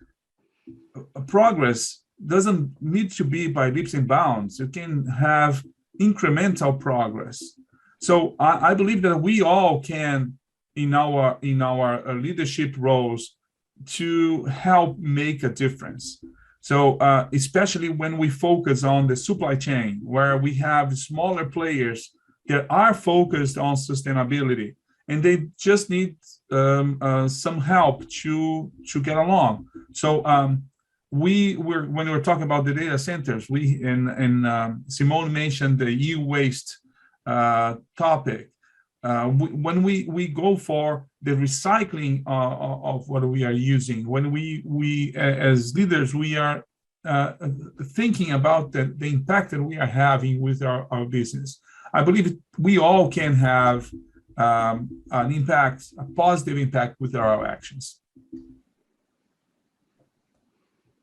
[SPEAKER 12] progress doesn't need to be by leaps and bounds. You can have incremental progress. So I believe that we all can, in our leadership roles, to help make a difference. So especially when we focus on the supply chain, where we have smaller players that are focused on sustainability, and they just need some help to get along. So when we were talking about the data centers, Simone mentioned the e-waste topic. When we go for the recycling of what we are using, when we as leaders, we are thinking about the impact that we are having with our business. I believe we all can have an impact, a positive impact with our actions.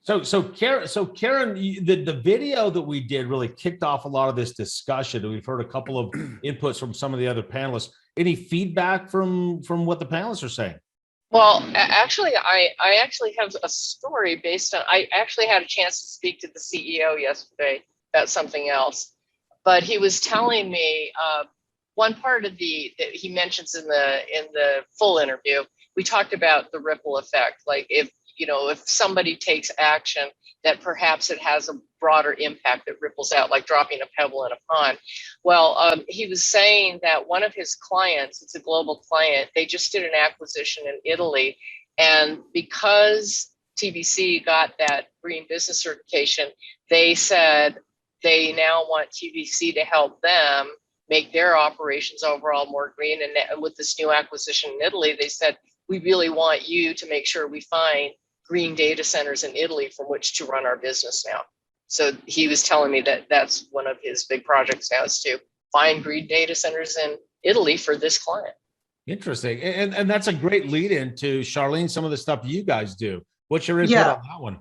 [SPEAKER 5] So Karen, the video that we did really kicked off a lot of this discussion. We've heard a couple of inputs from some of the other panelists. Any feedback from what the panelists are saying?
[SPEAKER 13] Well, actually, I actually have a story based on, I actually had a chance to speak to the CEO yesterday about something else, but he was telling me one part of that he mentions in the full interview, we talked about the ripple effect, like if somebody takes action, that perhaps it has a broader impact that ripples out, like dropping a pebble in a pond. Well, he was saying that one of his clients, it's a global client, they just did an acquisition in Italy. And because TBC got that green business certification, they said they now want TBC to help them make their operations overall more green. And with this new acquisition in Italy, they said, we really want you to make sure we find green data centers in Italy from which to run our business now. So he was telling me that that's one of his big projects now, is to find green data centers in Italy for this client.
[SPEAKER 5] Interesting. And that's a great lead in to, Charlene, some of the stuff you guys do. What's your input on that one?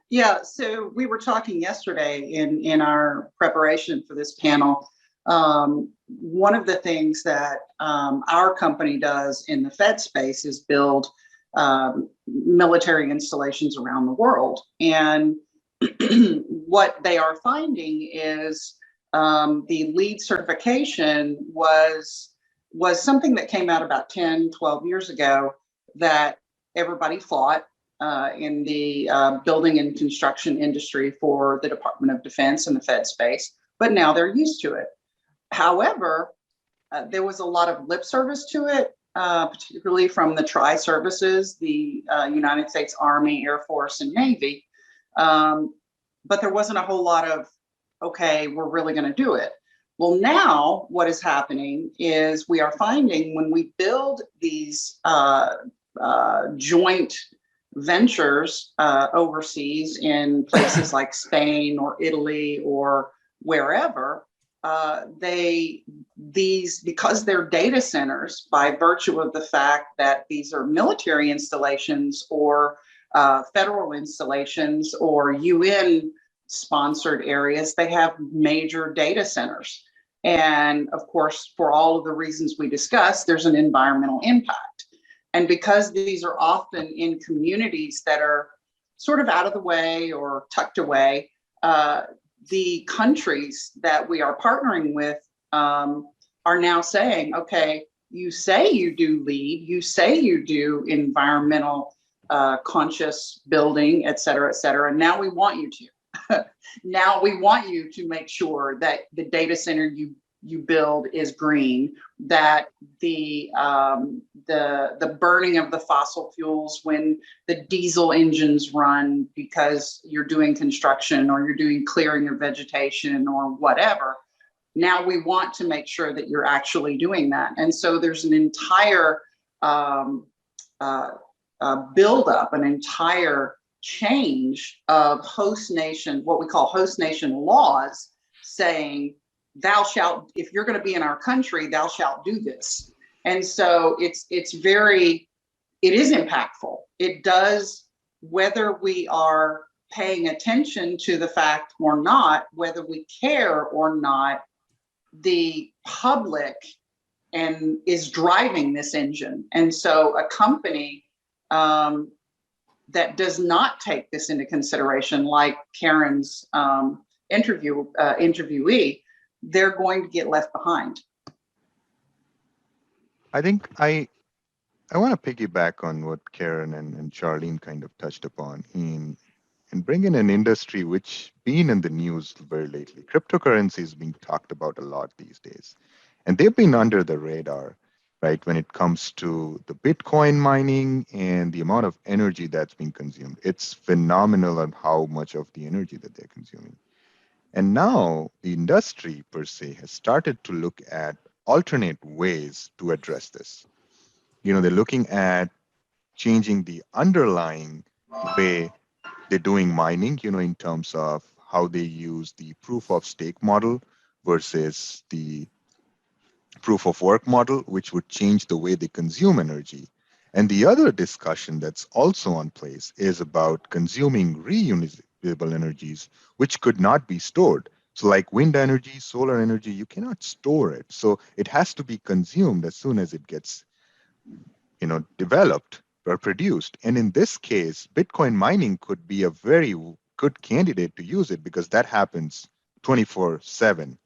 [SPEAKER 14] Yeah, so we were talking yesterday in our preparation for this panel. One of the things that our company does in the Fed space is build military installations around the world. And what they are finding is the LEED certification was something that came out about 10, 12 years ago that everybody fought in the building and construction industry for the Department of Defense and the Fed space, but now they're used to it. However, there was a lot of lip service to it, particularly from the tri-services, the United States Army, Air Force, and Navy. But there wasn't a whole lot of, okay, we're really going to do it. Well, now what is happening is we are finding when we build these joint ventures overseas in places like Spain or Italy or wherever, because they're data centers, by virtue of the fact that these are military installations or federal installations or UN sponsored areas, they have major data centers. And of course, for all of the reasons we discussed, there's an environmental impact. And because these are often in communities that are sort of out of the way or tucked away, the countries that we are partnering with are now saying, okay, you say you do LEED, you say you do environmental conscious building, et cetera, et cetera. And now we want you to. Now we want you to make sure that the data center you build is green, that the burning of the fossil fuels when the diesel engines run because you're doing construction or you're doing clearing of vegetation or whatever. Now we want to make sure that you're actually doing that. And so there's an entire buildup, an entire change of host nation, what we call host nation laws, saying, thou shalt, if you're going to be in our country, thou shalt do this. And so it is impactful. It does, whether we are paying attention to the fact or not, whether we care or not, the public and is driving this engine. And so a company that does not take this into consideration, like Karen's interviewee, they're going to get left behind.
[SPEAKER 7] I think I want to piggyback on what Karen and Charlene kind of touched upon and bring in an industry which been in the news very lately. Cryptocurrency is being talked about a lot these days, and they've been under the radar, right, when it comes to the Bitcoin mining and the amount of energy that's being consumed. It's phenomenal on how much of the energy that they're consuming. And now the industry per se has started to look at alternate ways to address this. You know, they're looking at changing the underlying way they're doing mining, you know, in terms of how they use the proof of stake model versus the proof of work model, which would change the way they consume energy. And the other discussion that's also on place is about consuming reusable energies, which could not be stored. So like wind energy, solar energy, you cannot store it. So it has to be consumed as soon as it gets, you know, developed or produced. And in this case, Bitcoin mining could be a very good candidate to use it because that happens 24/7.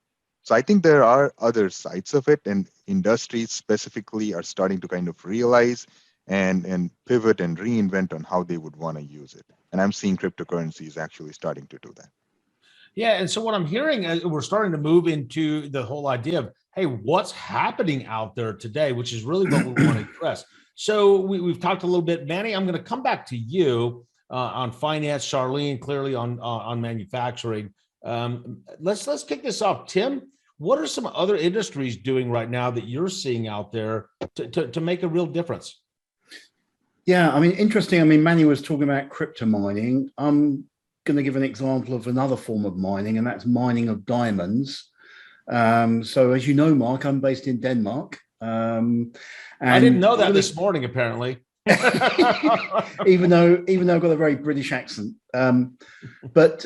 [SPEAKER 7] So I think there are other sides of it, and industries specifically are starting to kind of realize and pivot and reinvent on how they would want to use it. And I'm seeing cryptocurrencies actually starting to do that.
[SPEAKER 5] Yeah, and so what I'm hearing, we're starting to move into the whole idea of, hey, what's happening out there today, which is really what we want to address. So we've talked a little bit. Manny, I'm going to come back to you on finance, Charlene, clearly on manufacturing. Let's kick this off. Tim, what are some other industries doing right now that you're seeing out there to make a real difference?
[SPEAKER 8] Yeah, I mean, interesting. I mean, Manny was talking about crypto mining. I'm going to give an example of another form of mining, and that's mining of diamonds. So as you know, Mark, I'm based in Denmark. And
[SPEAKER 5] I didn't know that this morning, apparently.
[SPEAKER 8] even though I've got a very British accent. But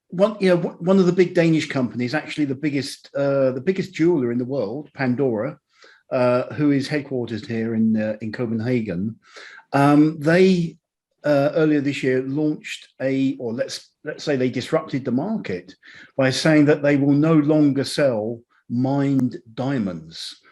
[SPEAKER 8] one of the big Danish companies, actually the biggest jeweler in the world, Pandora, who is headquartered here in Copenhagen, they earlier this year launched let's say they disrupted the market by saying that they will no longer sell mined diamonds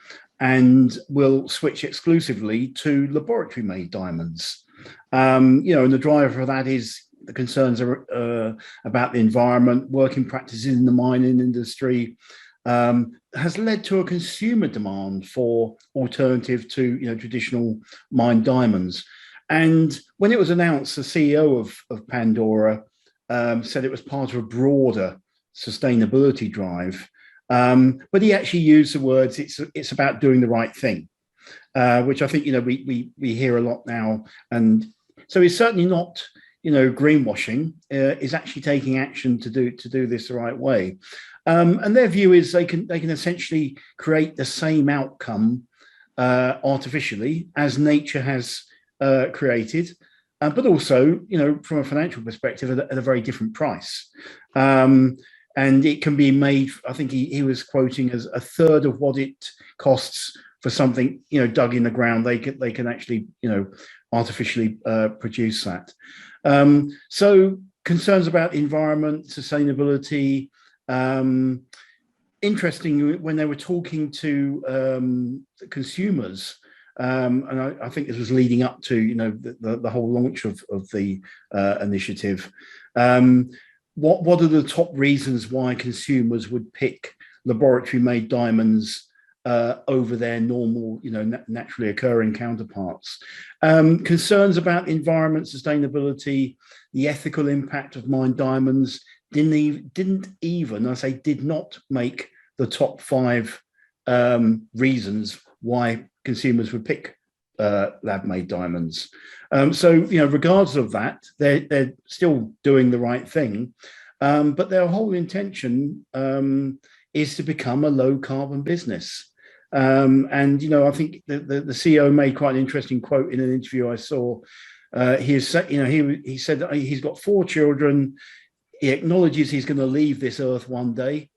[SPEAKER 8] and will switch exclusively to laboratory made diamonds. And the driver for that is the concerns about the environment, working practices in the mining industry, has led to a consumer demand for alternative to traditional mined diamonds. And when it was announced, the CEO of Pandora said it was part of a broader sustainability drive. But he actually used the words, it's about doing the right thing, which I think we hear a lot now. And so it's certainly not greenwashing, is actually taking action to do this the right way. And their view is they can essentially create the same outcome artificially as nature has created, but also from a financial perspective at a very different price. And it can be made, I think he was quoting, as a third of what it costs for something dug in the ground. They can actually artificially produce that. So concerns about environment, sustainability. Interesting, when they were talking to consumers And I think this was leading up to, you know, the whole launch of the initiative. What are the top reasons why consumers would pick laboratory-made diamonds over their normal, you know, naturally occurring counterparts? Concerns about environment, sustainability, the ethical impact of mined diamonds didn't even, I say, did not make the top 5 reasons why consumers would pick lab-made diamonds. So, you know, regardless of that, they're still doing the right thing, but their whole intention is to become a low-carbon business. And, you know, I think the CEO made quite an interesting quote in an interview I saw. He said that he's got 4 children. He acknowledges he's going to leave this earth one day,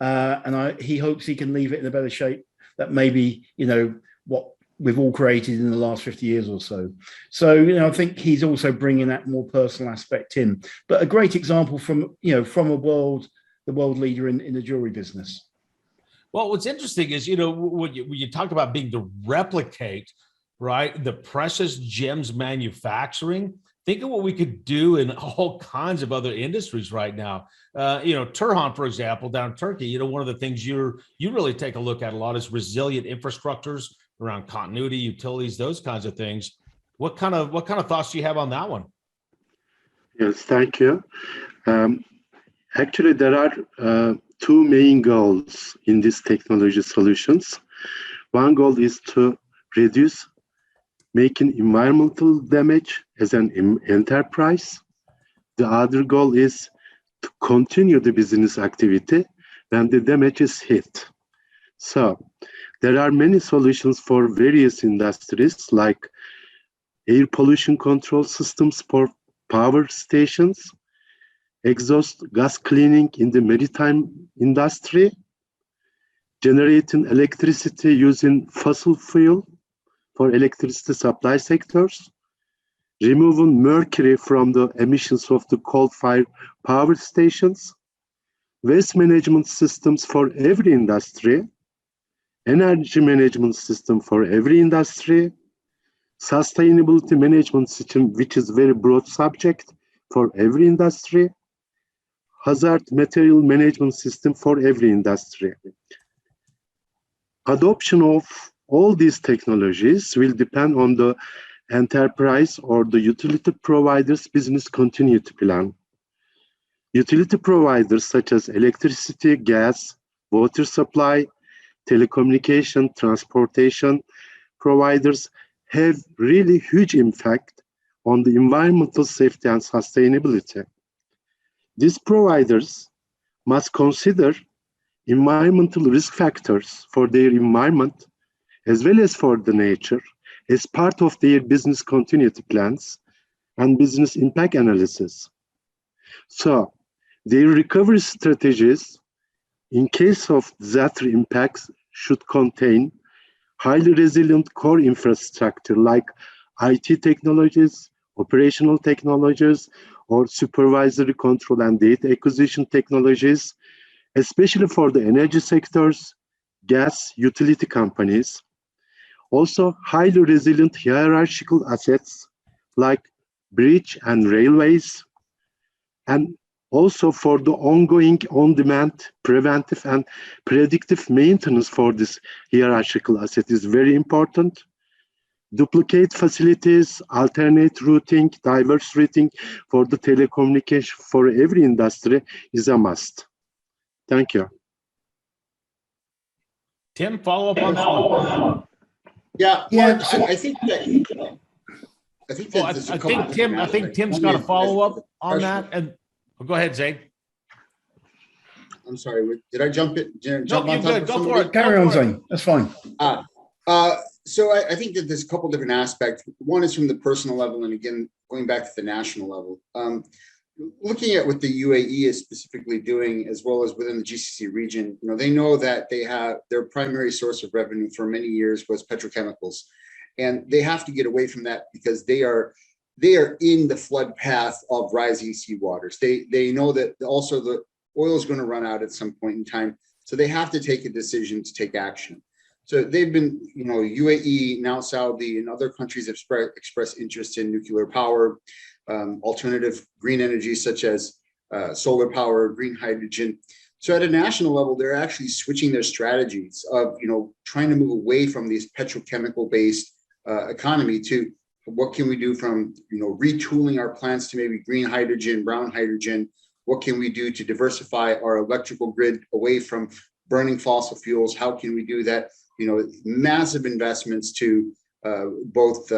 [SPEAKER 8] and he hopes he can leave it in a better shape that maybe, you know, what we've all created in the last 50 years or so. So, you know, I think he's also bringing that more personal aspect in. But a great example from, you know, from the world leader in the jewelry business.
[SPEAKER 5] Well, what's interesting is, you know, when you talk about being to replicate, right, the precious gems manufacturing, think of what we could do in all kinds of other industries right now. You know, Turhan, for example, down in Turkey, you know, one of the things you really take a look at a lot is resilient infrastructures around continuity, utilities, those kinds of things. What kind of thoughts do you have on that one?
[SPEAKER 6] Yes, thank you. Actually, there are 2 main goals in these technology solutions. One goal is to reduce making environmental damage as an enterprise. The other goal is to continue the business activity when the damage is hit. So there are many solutions for various industries, like air pollution control systems for power stations, exhaust gas cleaning in the maritime industry, generating electricity using fossil fuel for electricity supply sectors, removing mercury from the emissions of the coal-fired power stations, waste management systems for every industry, energy management system for every industry, sustainability management system, which is very broad subject for every industry, hazard material management system for every industry. Adoption of all these technologies will depend on the enterprise or the utility provider's business continuity plan. Utility providers such as electricity, gas, water supply, telecommunication, transportation providers have really huge impact on the environmental safety and sustainability. These providers must consider environmental risk factors for their environment as well as for the nature as part of their business continuity plans and business impact analysis. So their recovery strategies in case of disaster impacts should contain highly resilient core infrastructure like IT technologies, operational technologies, or supervisory control and data acquisition technologies, especially for the energy sectors, gas, utility companies. Also, highly resilient hierarchical assets like bridge and railways, and also for the ongoing on-demand preventive and predictive maintenance for this hierarchical asset is very important. Duplicate facilities, alternate routing, diverse routing for the telecommunication for every industry is a must. Thank you.
[SPEAKER 5] Tim, follow up on that one.
[SPEAKER 10] Yeah, Mark, I think
[SPEAKER 5] Tim's got a follow up on that. And go ahead, Zaid.
[SPEAKER 10] I'm sorry, did I jump it?
[SPEAKER 5] No, you're good. Go for it.
[SPEAKER 8] Carry on, Zaid. That's fine.
[SPEAKER 10] So I think that there's a couple different aspects. One is from the personal level, and again, going back to the national level. Looking at what the UAE is specifically doing, as well as within the GCC region, you know, they know that they have their primary source of revenue for many years was petrochemicals, and they have to get away from that because they are in the flood path of rising sea waters. They know that also the oil is going to run out at some point in time, so they have to take a decision to take action. So they've been, UAE, now Saudi, and other countries have expressed interest in nuclear power, alternative green energy such as solar power, green hydrogen. So at a national level, they're actually switching their strategies of, trying to move away from these petrochemical-based economy to what can we do from, retooling our plants to maybe green hydrogen, brown hydrogen. What can we do to diversify our electrical grid away from burning fossil fuels? How can we do that? Massive investments to both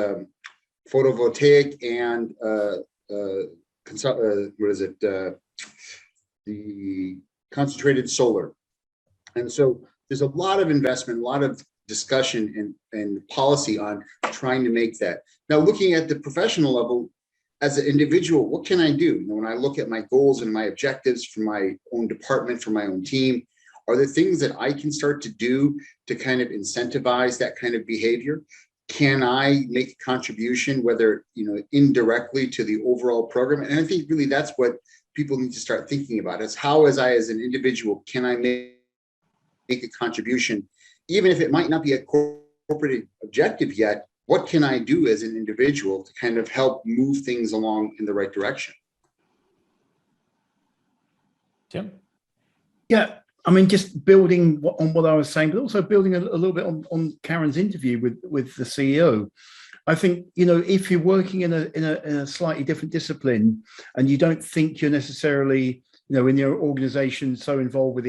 [SPEAKER 10] photovoltaic and the concentrated solar. And so there's a lot of investment, a lot of discussion and policy on trying to make that. Now, looking at the professional level, as an individual, what can I do? When I look at my goals and my objectives for my own department, for my own team, are there things that I can start to do to kind of incentivize that kind of behavior? Can I make a contribution, whether indirectly to the overall program? And I think really that's what people need to start thinking about. Is how, as an individual, can I make a contribution, even if it might not be a corporate objective yet? What can I do as an individual to kind of help move things along in the right direction?
[SPEAKER 5] Tim?
[SPEAKER 8] Yeah. I mean, just building on what I was saying, but also building a little bit on Karen's interview with the CEO. I think, if you're working in a slightly different discipline and you don't think you're necessarily, in your organization so involved with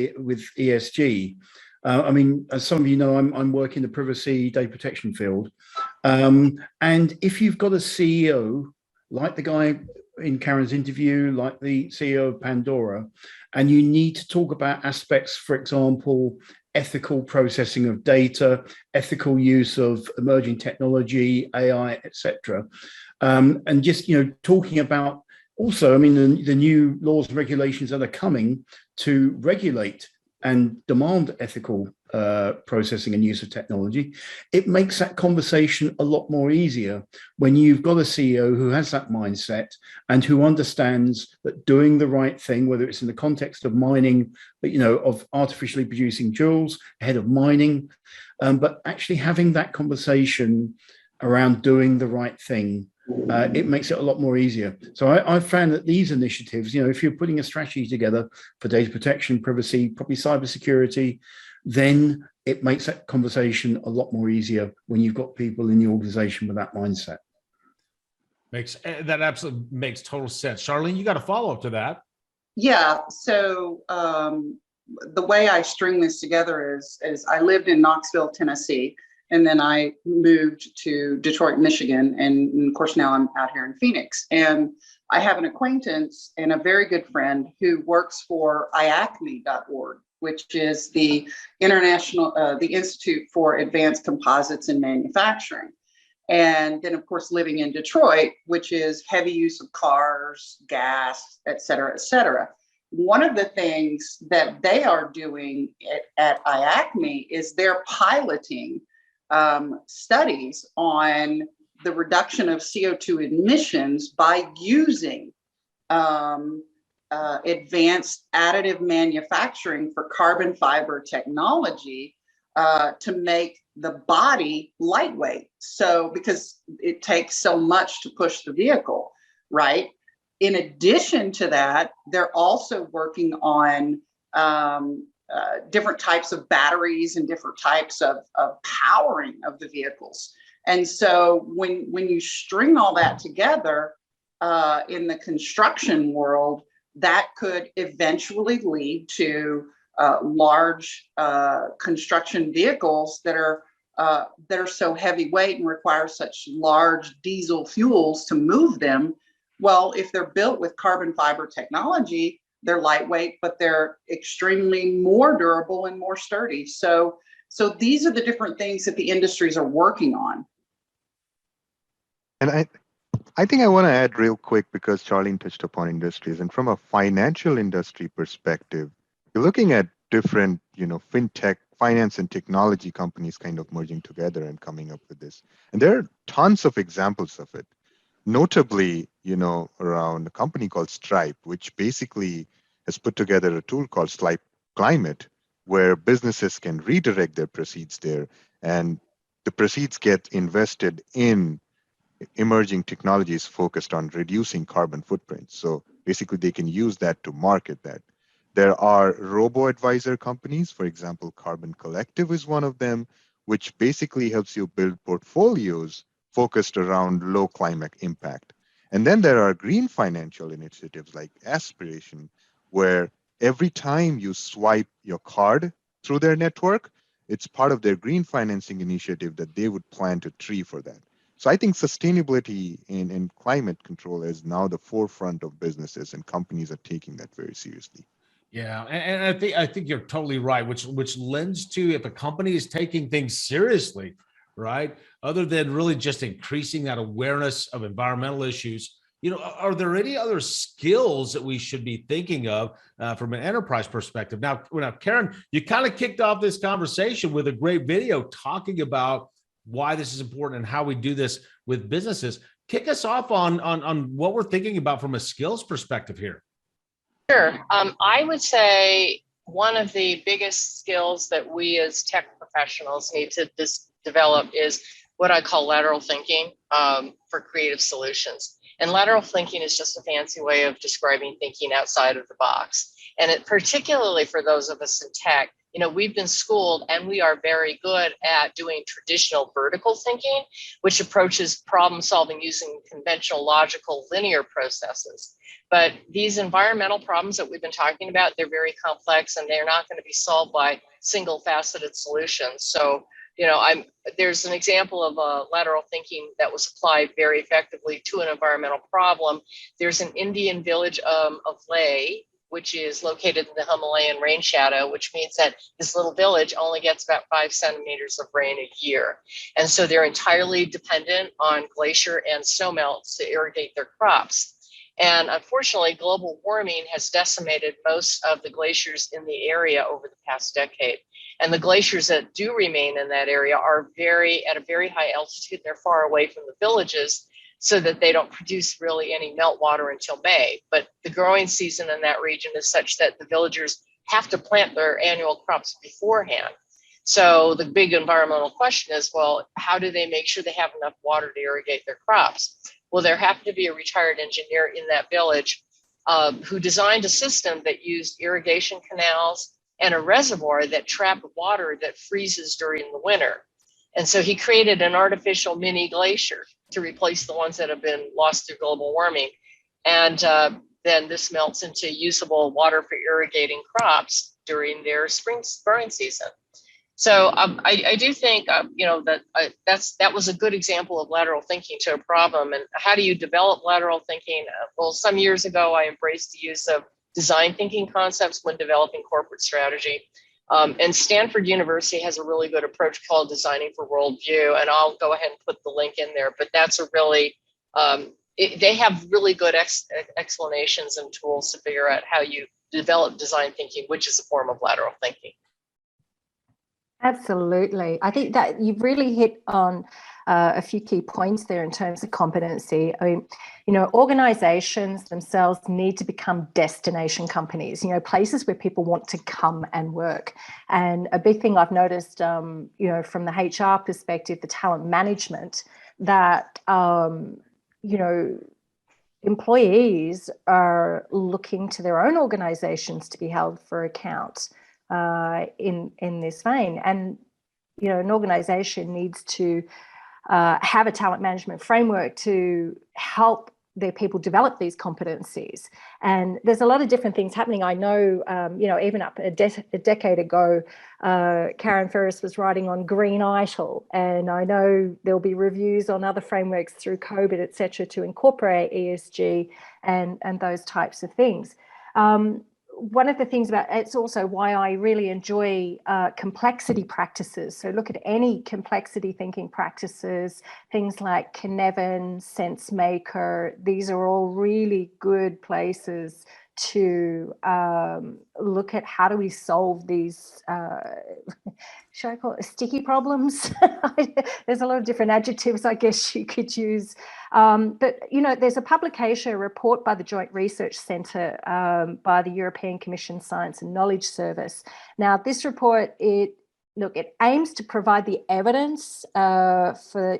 [SPEAKER 8] ESG. I mean, as some of you know, I'm working in the privacy data protection field. And if you've got a CEO, like the guy in Karen's interview, like the CEO of Pandora, and you need to talk about aspects, for example, ethical processing of data, ethical use of emerging technology, AI, etc. And just, talking about also, I mean, the new laws and regulations that are coming to regulate and demand ethical processing and use of technology, it makes that conversation a lot more easier when you've got a CEO who has that mindset and who understands that doing the right thing, whether it's in the context of mining, of artificially producing jewels ahead of mining, but actually having that conversation around doing the right thing, it makes it a lot more easier. So I found that these initiatives, if you're putting a strategy together for data protection, privacy, probably cybersecurity, then it makes that conversation a lot more easier when you've got people in the organization with that mindset.
[SPEAKER 5] That absolutely makes total sense. Charlene, you got a follow-up to that.
[SPEAKER 14] Yeah. So the way I string this together is I lived in Knoxville, Tennessee, and then I moved to Detroit, Michigan. And of course, now I'm out here in Phoenix. And I have an acquaintance and a very good friend who works for IACME.org, which is the the Institute for Advanced Composites in Manufacturing. And then, of course, living in Detroit, which is heavy use of cars, gas, et cetera, et cetera. One of the things that they are doing at IACME is they're piloting studies on the reduction of CO2 emissions by using advanced additive manufacturing for carbon fiber technology to make the body lightweight. So because it takes so much to push the vehicle, right? In addition to that, they're also working on different types of batteries and different types of powering of the vehicles. And so when you string all that together in the construction world, that could eventually lead to large construction vehicles that are so heavyweight and require such large diesel fuels to move them. Well, if they're built with carbon fiber technology, they're lightweight, but they're extremely more durable and more sturdy. So these are the different things that the industries are working on.
[SPEAKER 7] And I think I want to add real quick, because Charlene touched upon industries, and from a financial industry perspective, you're looking at different, fintech, finance and technology companies kind of merging together and coming up with this. And there are tons of examples of it. Notably, around a company called Stripe, which basically has put together a tool called Stripe Climate, where businesses can redirect their proceeds there And the proceeds get invested in emerging technologies focused on reducing carbon footprints. So basically they can use that to market that. There are robo-advisor companies, for example, Carbon Collective is one of them, which basically helps you build portfolios focused around low climate impact. And then there are green financial initiatives like Aspiration, where every time you swipe your card through their network, it's part of their green financing initiative that they would plant a tree for that. So I think sustainability in climate control is now the forefront of businesses, and companies are taking that very seriously.
[SPEAKER 5] Yeah, and I think you're totally right, which lends to, if a company is taking things seriously, right, other than really just increasing that awareness of environmental issues, are there any other skills that we should be thinking of from an enterprise perspective? Now, Karen, you kind of kicked off this conversation with a great video talking about why this is important and how we do this with businesses. Kick us off on what we're thinking about from a skills perspective here.
[SPEAKER 13] Sure. I would say one of the biggest skills that we as tech professionals need to develop is what I call lateral thinking for creative solutions. And lateral thinking is just a fancy way of describing thinking outside of the box. And particularly for those of us in tech, we've been schooled and we are very good at doing traditional vertical thinking, which approaches problem solving using conventional logical linear processes. But these environmental problems that we've been talking about, they're very complex and they're not going to be solved by single faceted solutions. So, there's an example of lateral thinking that was applied very effectively to an environmental problem. There's an Indian village of Leh, which is located in the Himalayan rain shadow, which means that this little village only gets about 5 centimeters of rain a year. And so they're entirely dependent on glacier and snowmelts to irrigate their crops. And unfortunately, global warming has decimated most of the glaciers in the area over the past decade. And the glaciers that do remain in that area are at a very high altitude. They're far away from the villages, so that they don't produce really any meltwater until May. But the growing season in that region is such that the villagers have to plant their annual crops beforehand. So the big environmental question is, well, how do they make sure they have enough water to irrigate their crops? Well, there happened to be a retired engineer in that village who designed a system that used irrigation canals and a reservoir that trapped water that freezes during the winter. And so he created an artificial mini glacier to replace the ones that have been lost through global warming. And then this melts into usable water for irrigating crops during their spring growing season. So I do think, that was a good example of lateral thinking to a problem. And how do you develop lateral thinking? Well, some years ago, I embraced the use of design thinking concepts when developing corporate strategy. And Stanford University has a really good approach called Designing for Worldview, and I'll go ahead and put the link in there. But that's a really, they have really good explanations and tools to figure out how you develop design thinking, which is a form of lateral thinking.
[SPEAKER 9] Absolutely. I think that you've really hit on a few key points there in terms of competency. I mean, organizations themselves need to become destination companies, places where people want to come and work. And a big thing I've noticed, from the HR perspective, the talent management, that, employees are looking to their own organizations to be held for account in this vein. And, an organization needs to have a talent management framework to help their people develop these competencies. And there's a lot of different things happening. I know, even up a decade ago, Karen Ferris was writing on Green ITIL, and I know there'll be reviews on other frameworks through COVID, et cetera, to incorporate ESG and those types of things. One of the things about it's also why I really enjoy complexity practices. So look at any complexity thinking practices, things like Cynefin, SenseMaker. These are all really good places to look at how do we solve these, should I call it sticky problems? There's a lot of different adjectives I guess you could use. But, there's a publication, a report by the Joint Research Centre by the European Commission Science and Knowledge Service. Now, this report, it look, it aims to provide the evidence for,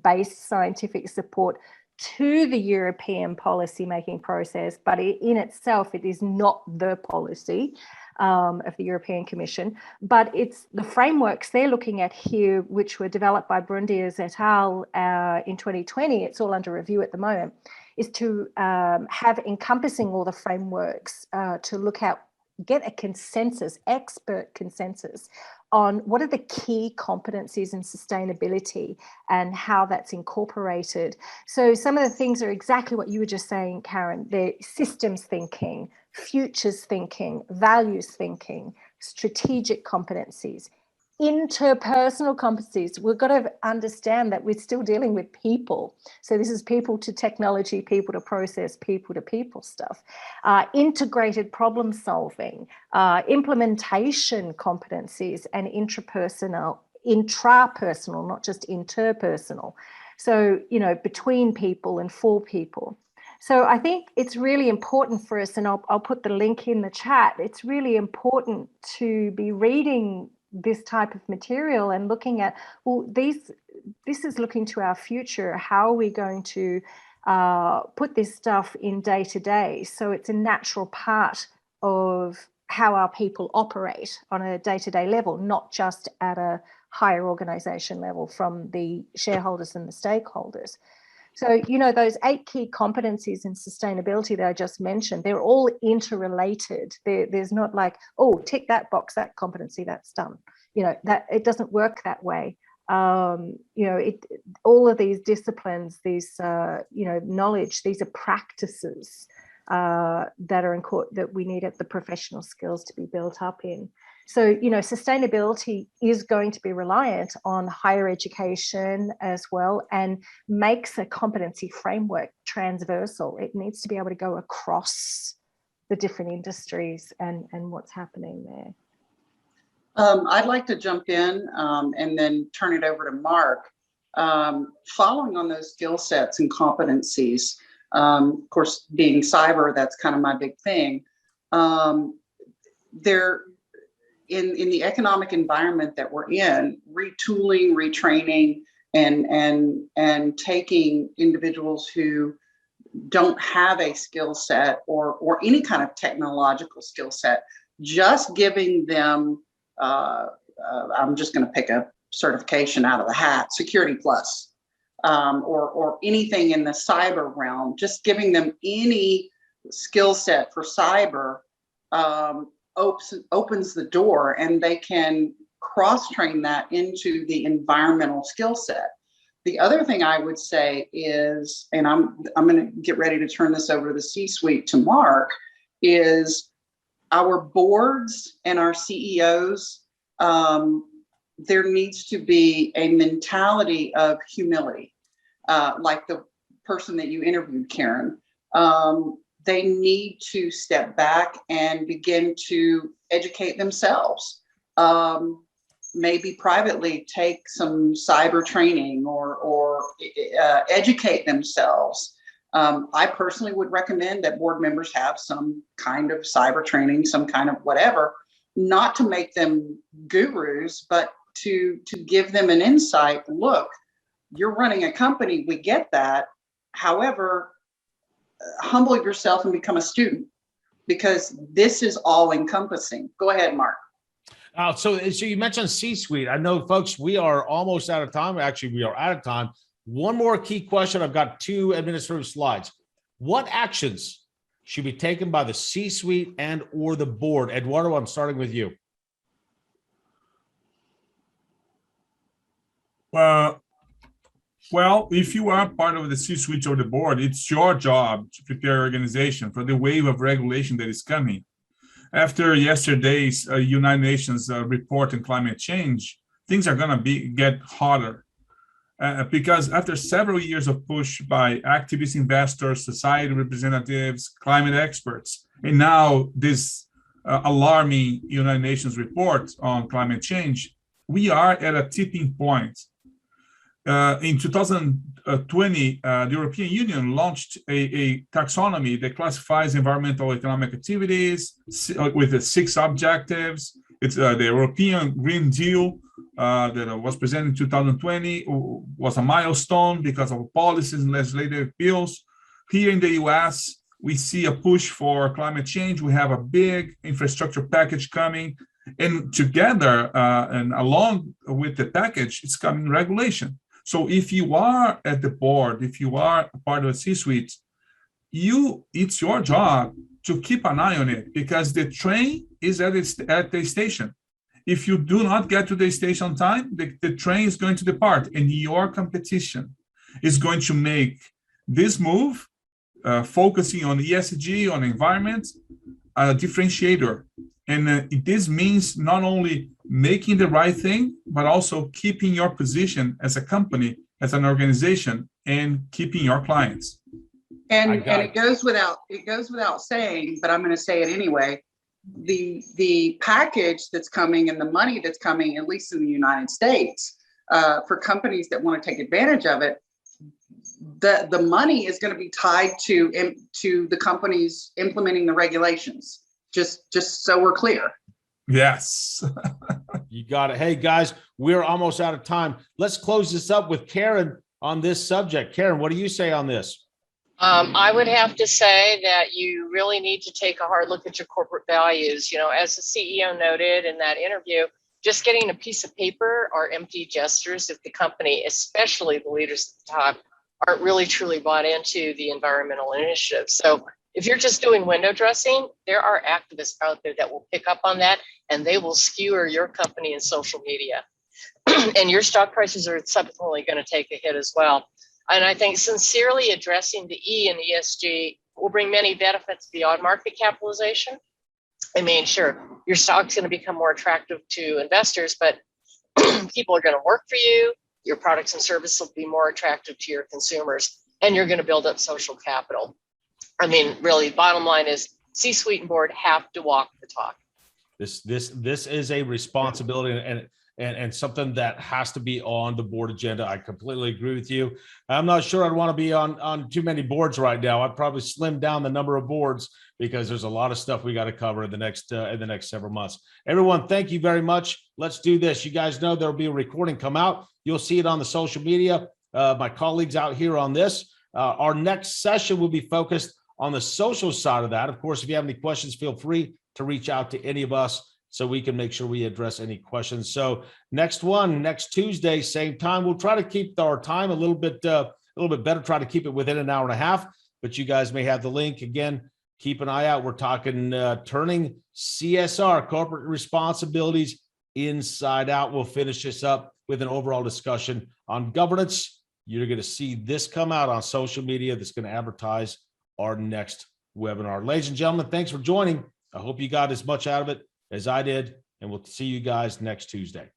[SPEAKER 9] based scientific support to the European policy-making process, but in itself, it is not the policy of the European Commission. But it's the frameworks they're looking at here, which were developed by Brundiers et al. In 2020, it's all under review at the moment, is to have encompassing all the frameworks to look at, get a consensus, expert consensus on what are the key competencies in sustainability and how that's incorporated. So some of the things are exactly what you were just saying, Karen. They're systems thinking, futures thinking, values thinking, strategic competencies, interpersonal competencies. We've got to understand that we're still dealing with people. So this is people to technology, people to process, people to people stuff. Integrated problem solving, implementation competencies, and intrapersonal, not just interpersonal. So, between people and for people. So I think it's really important for us, and I'll put the link in the chat. It's really important to be reading this type of material and looking at, well, this is looking to our future. How are we going to put this stuff in day to day? So it's a natural part of how our people operate on a day-to-day level, not just at a higher organization level from the shareholders and the stakeholders. So, those 8 key competencies in sustainability that I just mentioned, they're all interrelated. There's not like, oh, tick that box, that competency, that's done. That it doesn't work that way. All of these disciplines, these, knowledge, these are practices that we need the professional skills to be built up in. So, sustainability is going to be reliant on higher education as well, and makes a competency framework transversal. It needs to be able to go across the different industries and what's happening there.
[SPEAKER 14] I'd like to jump in and then turn it over to Mark. Following on those skill sets and competencies, of course, being cyber, that's kind of my big thing. In the economic environment that we're in, retooling, retraining, and taking individuals who don't have a skill set or any kind of technological skill set, just giving them, I'm just going to pick a certification out of the hat, Security Plus, or anything in the cyber realm, just giving them any skill set for cyber, opens the door, and they can cross-train that into the environmental skill set. The other thing I would say is, and I'm going to get ready to turn this over to the C-suite to Mark, is our boards and our CEOs, there needs to be a mentality of humility, like the person that you interviewed, Karen. They need to step back and begin to educate themselves. Maybe privately take some cyber training or educate themselves. I personally would recommend that board members have some kind of cyber training, some kind of whatever, not to make them gurus, but to give them an insight. Look, you're running a company, we get that. However, humble yourself and become a student, because this is all encompassing. Go ahead, Mark.
[SPEAKER 5] So you mentioned C-suite. I know, folks, we are almost out of time. Actually, we are out of time. One more key question. I've got 2 administrative slides. What actions should be taken by the C-suite and or the board? Eduardo, I'm starting with you.
[SPEAKER 12] Well, if you are part of the C-suite or the board, it's your job to prepare your organization for the wave of regulation that is coming. After yesterday's United Nations report on climate change, things are going to get hotter. Because after several years of push by activist investors, society representatives, climate experts, and now this alarming United Nations report on climate change, we are at a tipping point. In 2020, the European Union launched a taxonomy that classifies environmental economic activities with the 6 objectives It's the European Green Deal that was presented in 2020 was a milestone because of policies and legislative bills. Here in the US, we see a push for climate change. We have a big infrastructure package coming. And together and along with the package, it's coming regulation. So if you are at the board, if you are a part of the C-suite, it's your job to keep an eye on it, because the train is at the station. If you do not get to the station on time, the train is going to depart, and your competition is going to make this move, focusing on ESG, on environment, a differentiator. And this means not only making the right thing, but also keeping your position as a company, as an organization, and keeping your clients.
[SPEAKER 14] And it goes without saying, but I'm going to say it anyway. The package that's coming and the money that's coming, at least in the United States, for companies that want to take advantage of it, the money is going to be tied to the companies implementing the regulations. Just so we're clear.
[SPEAKER 12] Yes.
[SPEAKER 5] You got it. Hey guys, we're almost out of time. Let's close this up with Karen on this subject. Karen, what do you say on this?
[SPEAKER 13] I would have to say that you really need to take a hard look at your corporate values. You know, as the CEO noted in that interview, just getting a piece of paper are empty gestures if the company, especially the leaders at the top, aren't really truly bought into the environmental initiative. So if you're just doing window dressing, there are activists out there that will pick up on that, and they will skewer your company in social media. And your stock prices are subsequently going to take a hit as well. And I think sincerely addressing the E in ESG will bring many benefits beyond market capitalization. I mean, sure, your stock's going to become more attractive to investors, but people are going to work for you. Your products and services will be more attractive to your consumers, and you're going to build up social capital. I mean, really, bottom line is C-suite and board have to walk the talk.
[SPEAKER 5] This is a responsibility and something that has to be on the board agenda. I completely agree with you. I'm not sure I'd want to be on too many boards right now. I'd probably slim down the number of boards because there's a lot of stuff we got to cover in the next several months. Everyone, thank you very much. Let's do this. You guys know there'll be a recording come out. You'll see it on the social media. My colleagues out here on this. Our next session will be focused on the social side of that. Of course, if you have any questions, feel free to reach out to any of us so we can make sure we address any questions. So next Tuesday, same time. We'll try to keep our time a little bit better, try to keep it within an hour and a half, but you guys may have the link. Again, keep an eye out. We're talking turning CSR, corporate responsibilities, inside out. We'll finish this up with an overall discussion on governance. You're going to see this come out on social media that's going to advertise our next webinar. Ladies and gentlemen, thanks for joining. I hope you got as much out of it as I did, and we'll see you guys next Tuesday.